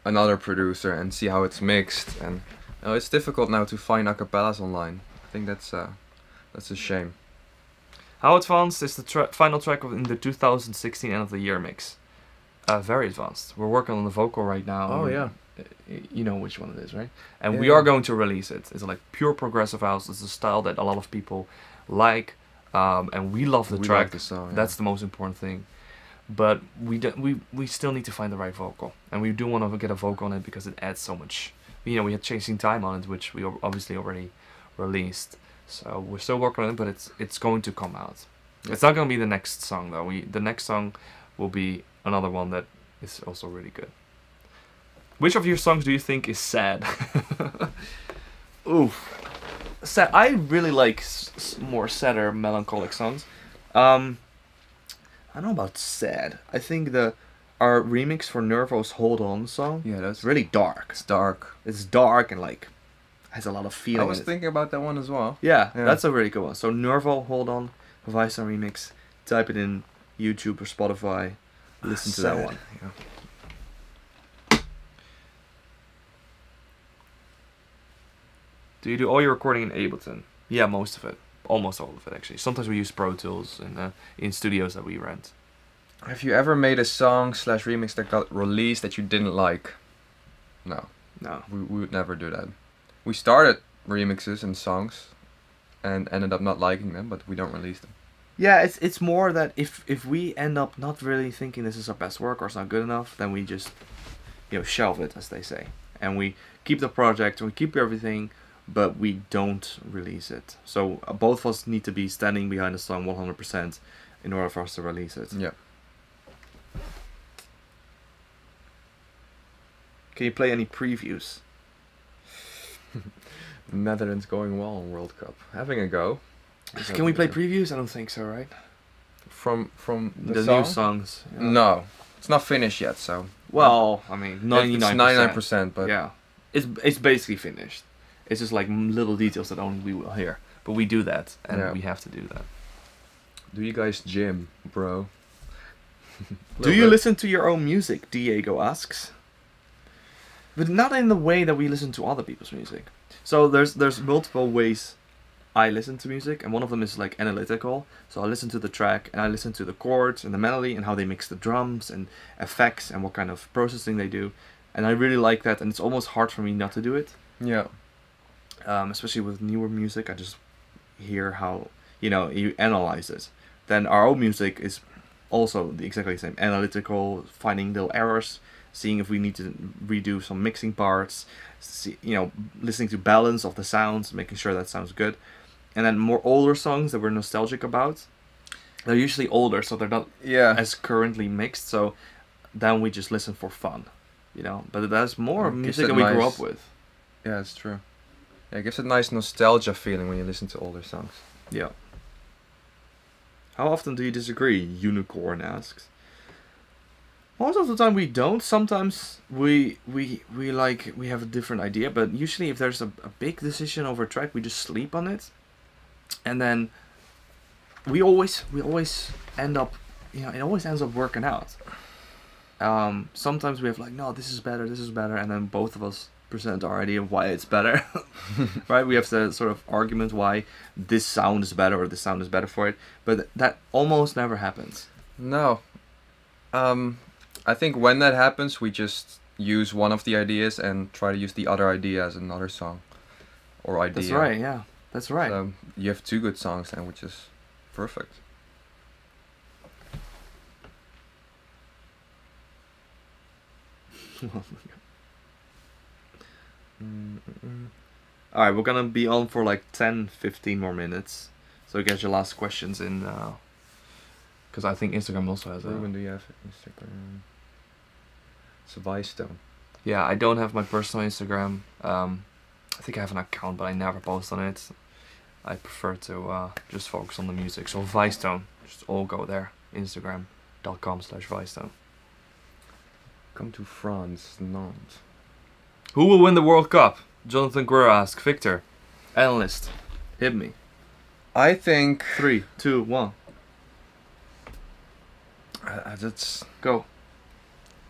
another producer and see how it's mixed. And you know, it's difficult now to find acapellas online. I think that's a shame. How advanced is the final track in the 2016 end of the year mix? Very advanced. We're working on the vocal right now. Oh yeah. You know which one it is, right? And we are going to release it. It's like pure progressive house. It's a style that a lot of people like, and we love the track. Like the song, yeah. That's the most important thing. But we still need to find the right vocal, and we do want to get a vocal on it because it adds so much. You know, we had Chasing Time on it, which we obviously already released. So we're still working on it, but it's going to come out. It's not going to be the next song though. The next song will be another one that is also really good. Which of your songs do you think is sad? Oof. Sad. I really like more sadder, melancholic songs. I don't know about sad. I think our remix for Nervo's Hold On song. Yeah, that's really dark. It's dark. It's dark and like, has a lot of feeling. I was in it. thinking about that one as well. Yeah, Yeah. that's a really good one. So Nervo, Hold On, Vicetone remix. Type it in YouTube or Spotify. Listen to that one. Yeah. Do you do all your recording in Ableton? Yeah, most of it. Almost all of it, actually. Sometimes we use Pro Tools in studios that we rent. Have you ever made a song / remix that got released that you didn't like? No, No. we would never do that. We started remixes and songs and ended up not liking them, but we don't release them. Yeah, it's more that if we end up not really thinking this is our best work or it's not good enough, then we just, shelve it, as they say. And we keep the project, and we keep everything, but we don't release it. So both of us need to be standing behind the song 100% in order for us to release it. Yeah. Can you play any previews? The Netherlands going well in World Cup. Having a go. Can we play previews? I don't think so, right? From the The song? new songs. Yeah. No, it's not finished yet. So Well, I mean, 99%. It's 99%, but yeah, it's basically finished. It's just like little details that only we will hear. But we do that, and Yeah. we have to do that. do you guys gym, bro? Do you listen to your own music? Diego asks. But not in the way that we listen to other people's music. So there's multiple ways I listen to music, and one of them is like analytical. So I listen to the track, and I listen to the chords and the melody, and how they mix the drums and effects, and what kind of processing they do. And I really like that, and it's almost hard for me not to do it. Yeah. Especially with newer music, I just hear how you analyze it. Then our old music is also exactly the same, analytical, finding little errors, seeing if we need to redo some mixing parts, listening to balance of the sounds, making sure that sounds good. And then more older songs that we're nostalgic about, they're usually older, so they're not as currently mixed. So then we just listen for fun, But that's more music that we grew up with. Yeah, it's true. Yeah, it gives a nice nostalgia feeling when you listen to older songs. Yeah. How often do you disagree? Unicorn asks. Most of the time we don't. Sometimes we have a different idea, but usually if there's a big decision over a track, we just sleep on it, and then we always end up, it always ends up working out. Sometimes we have like, no, this is better, and then both of us present our idea of why it's better. Right? We have the sort of argument why this sound is better or this sound is better for it, but that almost never happens. No. I think when that happens, we just use one of the ideas and try to use the other idea as another song or idea. That's right, yeah. That's right. So you have two good songs then, which is perfect. Alright, we're gonna be on for like 10-15 more minutes. So get your last questions in, because I think Instagram also has Ruben, do you have Instagram? It's a Vicetone. Yeah, I don't have my personal Instagram. I think I have an account, but I never post on it. I prefer to just focus on the music. So Vicetone, just all go there. Instagram.com/Vicetone. Come to France, Nantes. Who will win the World Cup? Jonathan Guerrero asks. Victor, analyst, hit me. I think 3, 2, 1. That's Go.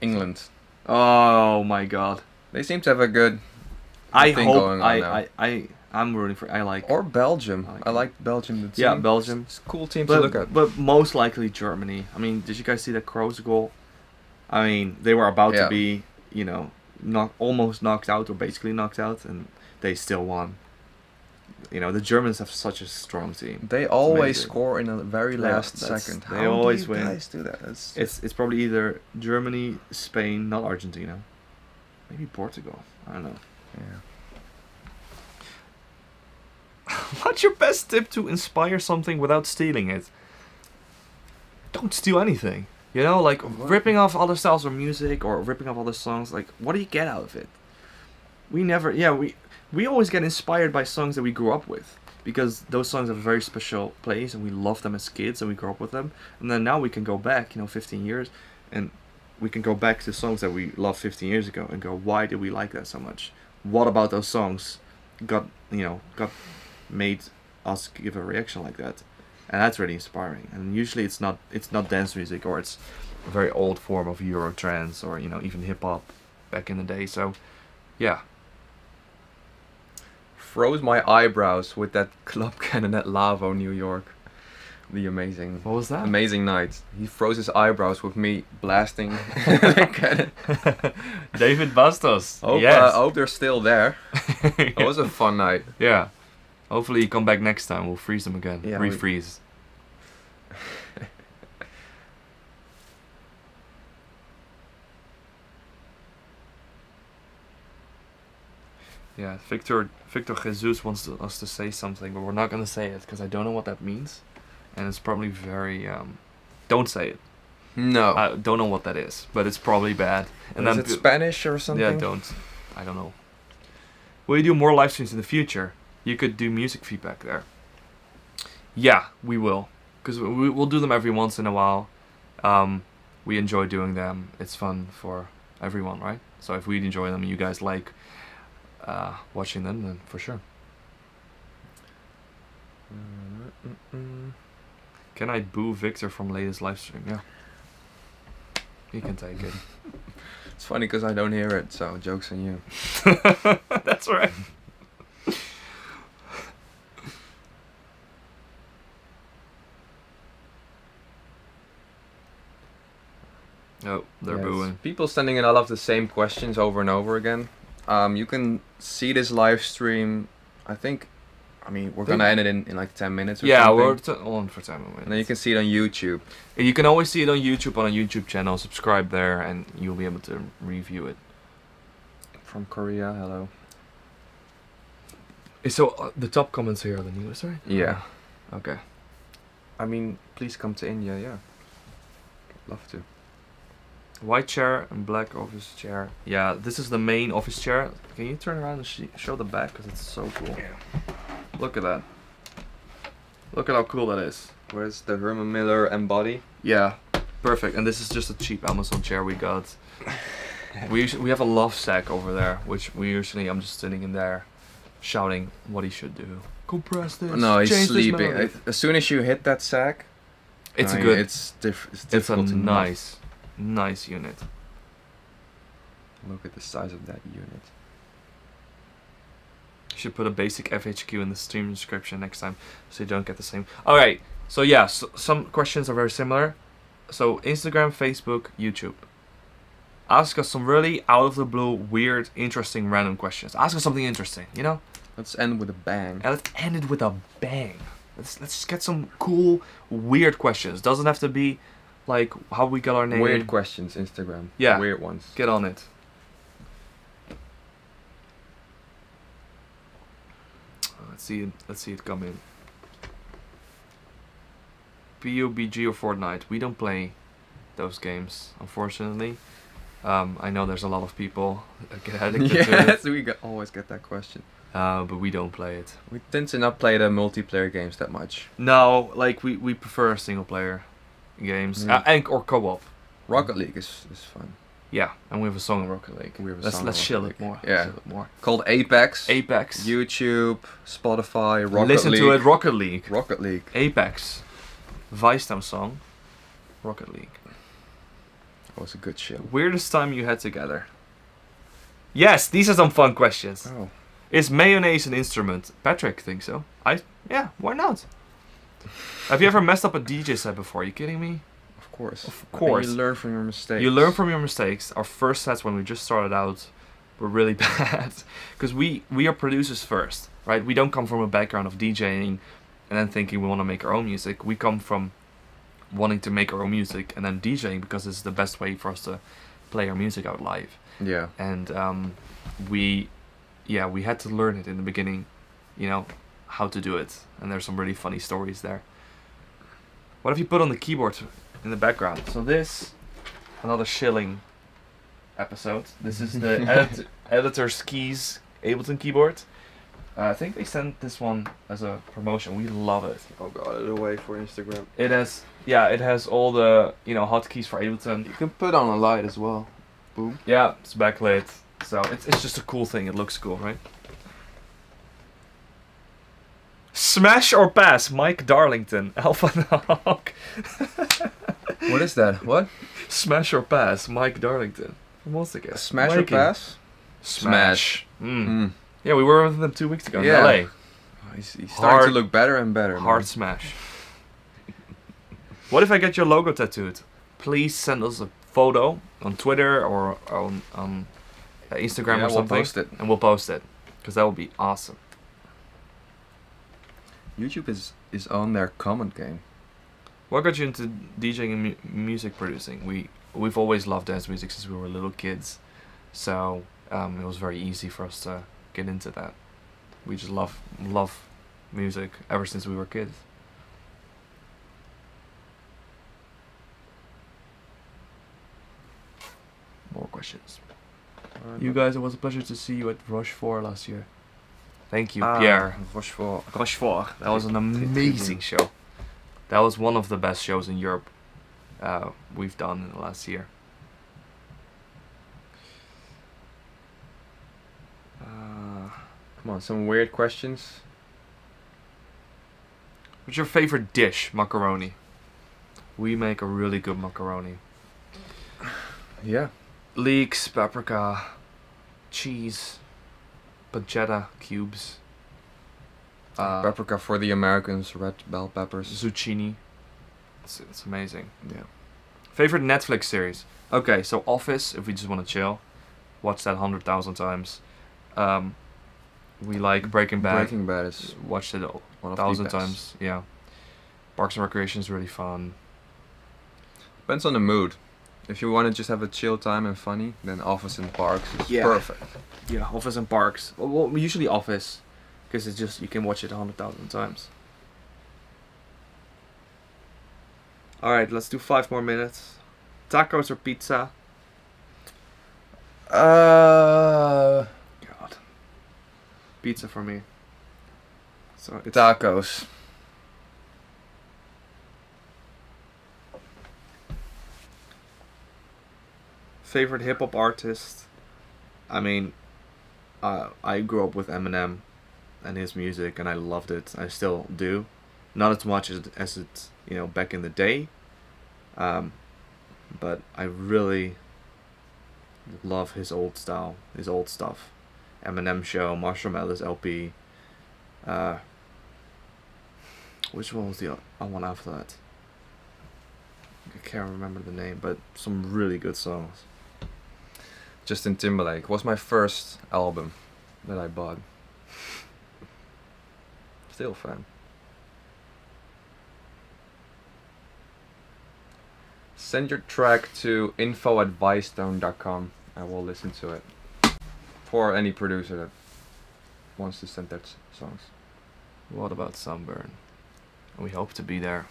England. Oh my God. They seem to have a good I thing hope going on now. I'm rooting for. I like. Or Belgium. I like I like Belgium. The team. Yeah, Belgium. It's a cool team to look at. But most likely Germany. I mean, did you guys see that Kroos goal? I mean, they were about to be, almost knocked out or basically knocked out, and they still won. The Germans have such a strong team. They always score in the very last second. They always win. win. Guys do that? It's probably either Germany, Spain, not Argentina, maybe Portugal. I don't know. Yeah. What's your best tip to inspire something without stealing it? Don't steal anything. Like ripping off other styles of music or ripping off other songs. Like, what do you get out of it? We always get inspired by songs that we grew up with, because those songs have a very special place and we love them as kids and we grew up with them. And then now we can go back, 15 years, and we can go back to songs that we loved 15 years ago and go, why did we like that so much? What about those songs got made us give a reaction like that, and that's really inspiring. And usually it's not dance music, or it's a very old form of Euro trance, or even hip hop back in the day. So yeah. Froze my eyebrows with that Club Cannon at Lavo, New York. The amazing. What was that? Amazing night. He froze his eyebrows with me blasting the cannon. David Bastos. I Yes. hope they're still there. It was a fun night. Yeah. Hopefully you come back next time. We'll freeze them again. Yeah, Refreeze. Yeah, Victor Jesus wants us to say something, but we're not gonna say it because I don't know what that means, and it's probably very don't say it. No. I don't know what that is, but it's probably bad. And Is then it Spanish or something? Yeah, don't. I don't know. Will you do more live streams in the future? You could do music feedback there. Yeah, we will, because we'll do them every once in a while. We enjoy doing them. It's fun for everyone, right? So if we enjoy them and you guys like watching them, then for sure. Can I boo Victor from latest live stream? Yeah. You can take it. It's funny because I don't hear it, so joke's on you. That's right. Oh, they're Yes. booing. People sending in a lot of the same questions over and over again. You can see this live stream. I mean, we're gonna end it in like 10 minutes or Yeah, something. we're on for 10 minutes. And then you can see it on YouTube. You can always see it on YouTube, on a YouTube channel. Subscribe there, and you'll be able to review it. From Korea, hello. So the top comments here are the newest, right? Yeah. Okay. I mean, please come to India, yeah. Love to. White chair and black office chair. Yeah, this is the main office chair. Can you turn around and show the back? Because it's so cool. Yeah. Look at that. Look at how cool that is. Where's the Herman Miller and body? Yeah, perfect. And this is just a cheap Amazon chair we got. We have a love sack over there, which I'm just sitting in there, shouting what he should do. Compress this. No, he's change this sleeping. melody. As soon as you hit that sack, It's I a mean, good. It's It's a difficult to not nice unit. look at the size of that unit. You should put a basic FHQ in the stream description next time, so you don't get the same. All right. So yeah, some questions are very similar. So Instagram, Facebook, YouTube. Ask us some really out of the blue, weird, interesting, random questions. Ask us something interesting, you know? Let's end with a bang. And let's end it with a bang. Let's just get some cool, weird questions. Doesn't have to be like how we got our name. Weird questions, Instagram. Yeah. Weird ones. Get on it. Let's see it come in. PUBG or Fortnite. We don't play those games, unfortunately. I know there's a lot of people that get addicted to it. Yes, we always get that question. But we don't play it. We tend to not play the multiplayer games that much. No, like we prefer single player games and or co-op. Rocket League is fun. Yeah, and we have a song in Rocket League. We have a let's song let's in chill Rocket it more. League. Yeah. Chill it more. Called Apex. Apex. YouTube, Spotify, Rocket Listen League. to it. Rocket League. Rocket League. Apex. Vicetone song. Rocket League. That was a good show. Weirdest time you had together. Yes, these are some fun questions. Oh. Is mayonnaise an instrument? Patrick thinks so. Yeah, why not? Have you ever messed up a DJ set before? Are you kidding me? Of course. Of course. You learn from your mistakes. You learn from your mistakes. Our first sets when we just started out were really bad. Because we are producers first, right? We don't come from a background of DJing and then thinking we want to make our own music. We come from wanting to make our own music and then DJing because it's the best way for us to play our music out live. Yeah. And we had to learn it in the beginning, you know, how to do it. And there's some really funny stories there. What if you put on the keyboard in the background? So this, another shilling episode. This is the editor Skis Ableton keyboard. I think they sent this one as a promotion. We love it. Oh, got it away for Instagram. It has all the, you know, hotkeys for Ableton. You can put on a light as well. Boom. Yeah, it's backlit. So it's just a cool thing. It looks cool, right? Smash or pass? Mike Darlington, Alpha Dog. What is that? What? Smash or pass? Mike Darlington. What's the guess? Smash or Mikey. pass? Smash. Mm. Mm. Yeah, we were with them 2 weeks ago in Yeah. LA. Oh, he's starting Hard- to look better and better. man. Hard smash. What if I get your logo tattooed? Please send us a photo on Twitter or on Instagram Yeah, or we'll something. post it. And we'll post it. Because that would be awesome. YouTube is on their comment game. What got you into DJing and music producing? We've always loved dance music since we were little kids. So it was very easy for us to get into that. We just love music ever since we were kids. More questions. You guys, it was a pleasure to see you at Rochefort last year. Thank you, Pierre. Rochefort. Rochefort. That was an amazing show. That was one of the best shows in Europe we've done in the last year. Come on, some weird questions. What's your favorite dish? Macaroni. We make a really good macaroni. Yeah. Leeks, paprika, cheese, pancetta cubes, Paprika for the Americans, red bell peppers. zucchini. It's amazing. Yeah. Favorite Netflix series? Okay, so Office, if we just want to chill. Watch that 100,000 times. We like Breaking Bad. Breaking Bad is Watched it one of 1,000 the best. times. Yeah. Parks and Recreation is really fun. Depends on the mood. If you want to just have a chill time and funny, then Office and Parks is Yeah. perfect. Yeah, Office and Parks. Well, usually Office, because it's just you can watch it 100,000 times. All right, let's do 5 more minutes. Tacos or pizza? God, pizza for me. So it's Tacos. favorite hip hop artist. I mean, I grew up with Eminem and his music, and I loved it. I still do, not as much as it back in the day. But I really love his old style, his old stuff. Eminem Show, Marshall Mathers LP. Which one was the one after that? I can't remember the name, but some really good songs. Justin Timberlake was my first album that I bought. Still a fan. Send your track to info@vicetone.com. I will listen to it. For any producer that wants to send their songs. What about Sunburn? We hope to be there.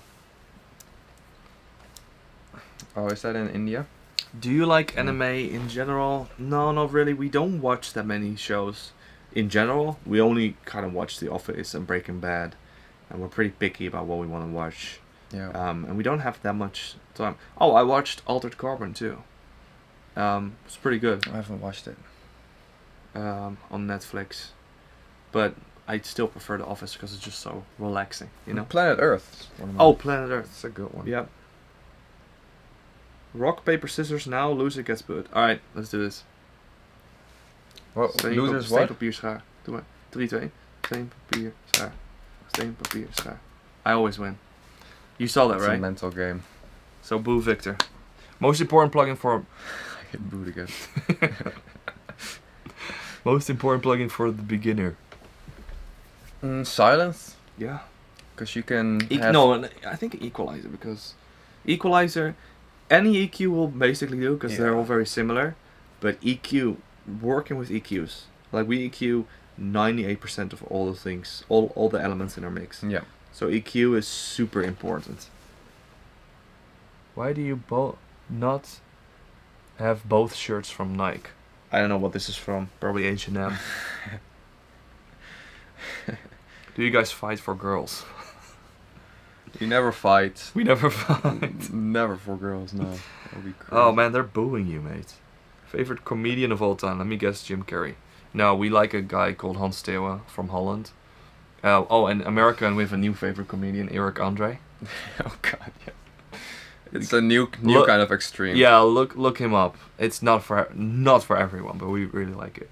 Oh, is that in India? Do you like anime in general? No, not really. We don't watch that many shows in general. We only kind of watch The Office and Breaking Bad, and we're pretty picky about what we want to watch. Yeah. And we don't have that much time. Oh, I watched Altered Carbon too. It's pretty good. I haven't watched it. On Netflix, but I still prefer The Office because it's just so relaxing, Planet Earth. is one of my- Oh, Planet Earth. That's a good one. Yep. Rock, paper, scissors. Now loser gets booed. All right, let's do this. Well, losers Steen, what? papier, schaar. Doe maar. 3, 2, 1. Steen, papier, schaar. Steen, papier, schaar. I always win. You saw that, It's right? a mental game. So boo Victor. Most important plugin for I get booed again. most important plugin for the beginner. Silence, Yeah. because you can have... No, I think equalizer, because equalizer, any EQ will basically do, because they're Yeah. all very similar. But EQ, working with EQs, like we EQ 98% of all the things, all the elements in our mix. Yeah. So EQ is super important. Why do you not have both shirts from Nike? I don't know what this is from. Probably H&M. Do you guys fight for girls? You never fight. We never fight. Never for girls, no. That would be crazy. Oh man, they're booing you, mate. Favorite comedian of all time? Let me guess, Jim Carrey. No, we like a guy called Hans Steeuwen from Holland. Oh, and America, and we have a new favorite comedian, Eric Andre. Oh god, yeah. It's a new Look- kind of extreme. Yeah, look him up. It's not for everyone, but we really like it.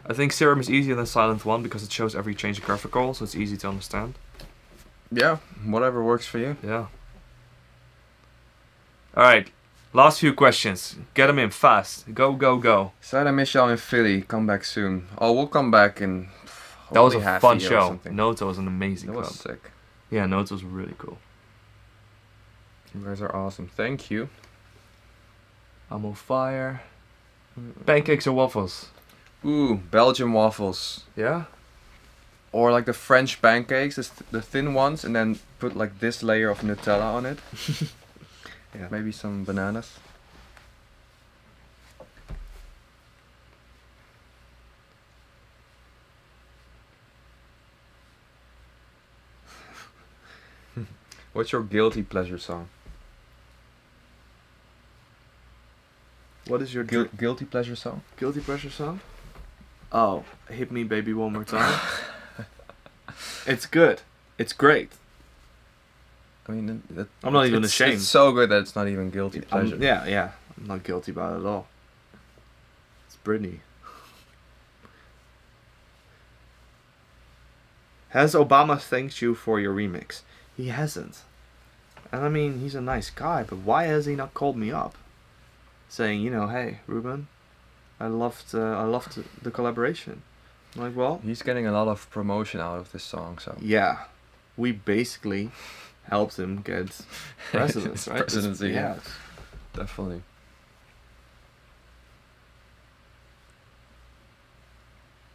I think Serum is easier than Silent One because it shows every change graphical, so it's easy to understand. Yeah, whatever works for you. Yeah. Alright, last few questions. Get them in fast. Go, go, go. Said I miss y'all in Philly. Come back soon. Oh, we'll come back in. That was hopefully a half fun year or show. something. Notes was an amazing That club. was sick. Yeah, Notes was really cool. You guys are awesome. Thank you. I'm on fire. Pancakes or waffles? Ooh, Belgian waffles. Yeah? Or like the French pancakes, the thin ones, and then put like this layer of Nutella on it. Yeah. Maybe some bananas. What's your guilty pleasure song? What is your Guilty pleasure song? guilty pleasure song? Oh, Hit Me Baby One More Time. It's good. It's great. I mean, I'm not even it's ashamed. It's so good that it's not even guilty pleasure. Yeah. I'm not guilty about it at all. It's Britney. Has Obama thanked you for your remix? He hasn't. And I mean, he's a nice guy, but why has he not called me up? Saying, hey, Ruben, I loved the collaboration. I'm like, well, He's getting a lot of promotion out of this song, so. yeah, we basically helped him get presidents, right? Presidency, yeah. Yeah. Definitely.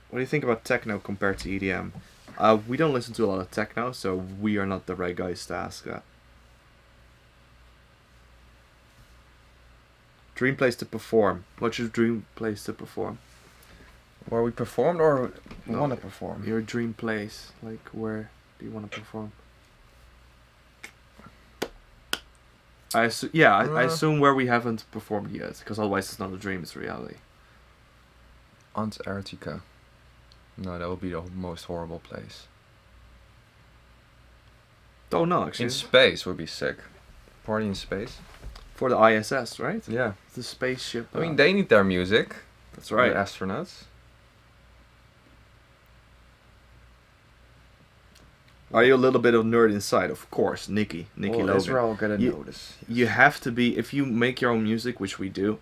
What do you think about techno compared to EDM? We don't listen to a lot of techno, so we are not the right guys to ask that. Dream place to perform. What's your dream place to perform? Where we performed or No. want to perform? Your dream place, like where do you want to perform? I assume where we haven't performed yet, because otherwise it's not a dream, it's reality. Antarctica. No, that would be the most horrible place. Don't know actually. In space would be sick. Party in space. For the ISS, right? Yeah. The spaceship. I mean, they need their music. That's right. The astronauts. Are you a little bit of nerd inside? Of course, Nikki Well, Logan. Israel get a You- notice. You have to be, if you make your own music, which we do,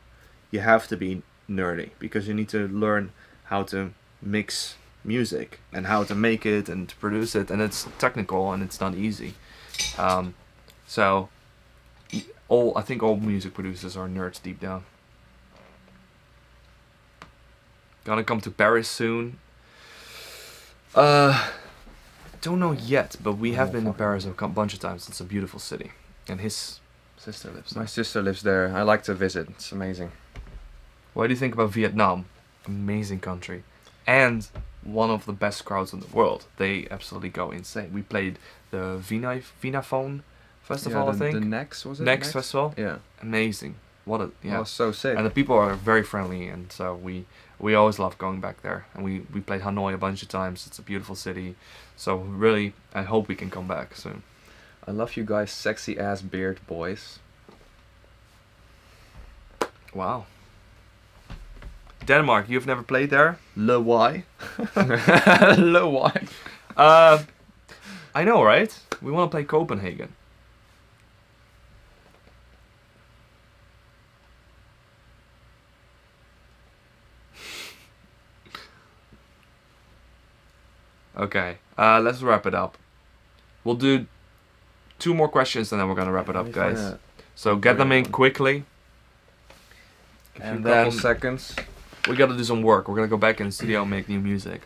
you have to be nerdy because you need to learn how to mix music and how to make it and to produce it, and it's technical and it's not easy. So I think all music producers are nerds deep down. Gonna come to Paris soon. Don't know yet, but we have been in Paris a bunch of times. It's a beautiful city, and his sister lives there. My sister lives there. I like to visit. It's amazing. What do you think about Vietnam? Amazing country, and one of the best crowds in the world. They absolutely go insane. We played the Vinaphone Festival, I think. The Next, was it? Next Festival. Yeah. Amazing. What a Yeah. Oh, so sick. And the people are very friendly, and so we always love going back there. And we played Hanoi a bunch of times. It's a beautiful city. So really, I hope we can come back soon. I love you guys, sexy ass beard boys. Wow. Denmark, you've never played there? Le Y. Hello, why? I know, right? We want to play Copenhagen. Okay, let's wrap it up. We'll do 2 more questions and then we're gonna wrap it up, guys. So get them in quickly. And And a couple then seconds. we gotta do some work. We're gonna go back in the studio and make new music.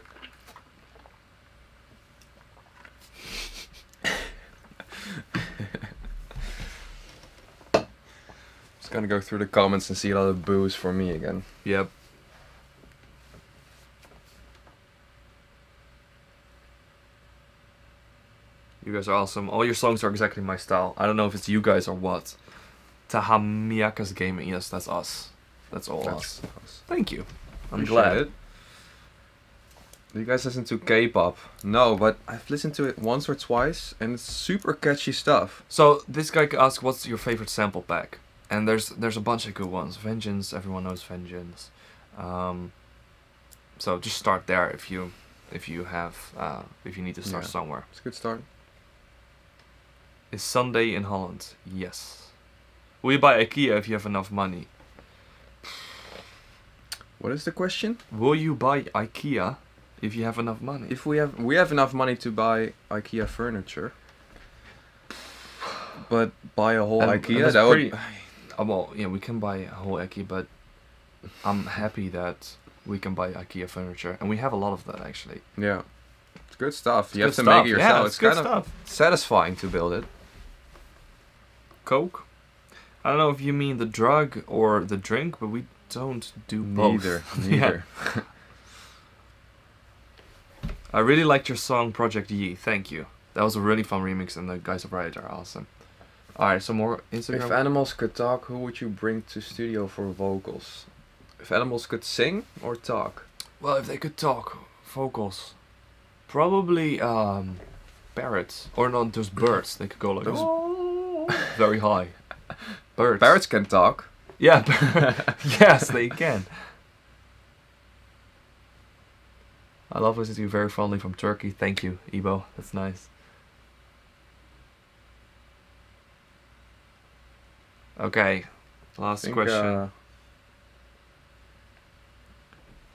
Just gonna go through the comments and see a lot of boos for me again. Yep. You guys are awesome. All your songs are exactly my style. I don't know if it's you guys or what. Tahamiaka's Gaming. Yes, that's us. That's all us. Thank you. I'm Appreciate glad. it. Do you guys listen to K-pop? No, but I've listened to it once or twice, and it's super catchy stuff. So this guy asked, "What's your favorite sample pack?" And there's a bunch of good ones. Vengeance, everyone knows Vengeance. So just start there if you need to start somewhere. It's a good start. Is Sunday in Holland? Yes. Will you buy IKEA if you have enough money? What is the question? Will you buy IKEA if you have enough money? If we have enough money to buy IKEA furniture, but buy a whole IKEA, that would. Well, yeah, we can buy a whole IKEA, but I'm happy that we can buy IKEA furniture, and we have a lot of that actually. Yeah, it's good stuff. You have good to make it stuff. yourself. Yeah, it's good kind stuff. of satisfying to build it. Coke? I don't know if you mean the drug or the drink, but we don't do both. Neither. I really liked your song Project Yi. Thank you. That was a really fun remix, and the guys of Riot are awesome. Alright, some more Instagram. If animals could talk, who would you bring to studio for vocals? If animals could sing or talk? Well, if they could talk, vocals. Probably parrots. Or not just birds. They could go like oh, very high. Birds. Parrots can talk. Yeah, yes, they can. I love listening to you very fondly from Turkey. Thank you, Ibo. That's nice. Okay, last question.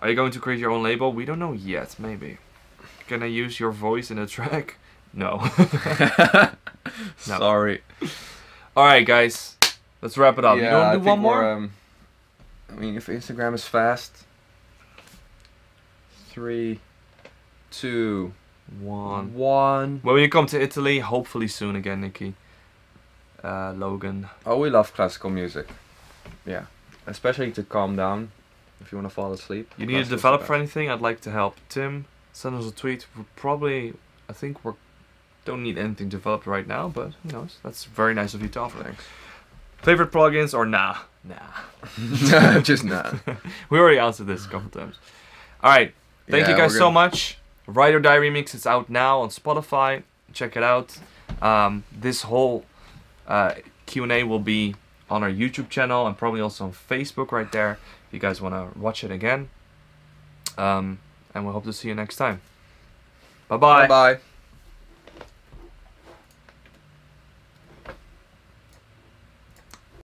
Are you going to create your own label? We don't know yet, maybe. Can I use your voice in a track? No. No. Sorry. Alright, guys. Let's wrap it up. Yeah, you don't do one more? I mean, if Instagram is fast. 3, 2, 1. When you come to Italy, hopefully soon again, Nikki. Logan. Oh, we love classical music. Yeah. Especially to calm down if you want to fall asleep. You need to develop for anything? I'd like to help. Tim, send us a tweet. We're probably, I think we don't need anything developed right now, but who knows? That's very nice of you to offer. Thanks. Favorite plugins or nah? Nah. Just nah. We already answered this a couple times. Alright. Thank you guys so much. Ride or Die Remix is out now on Spotify. Check it out. This whole Q&A will be on our YouTube channel and probably also on Facebook right there if you guys want to watch it again. And we hope to see you next time. Bye-bye. Bye-bye.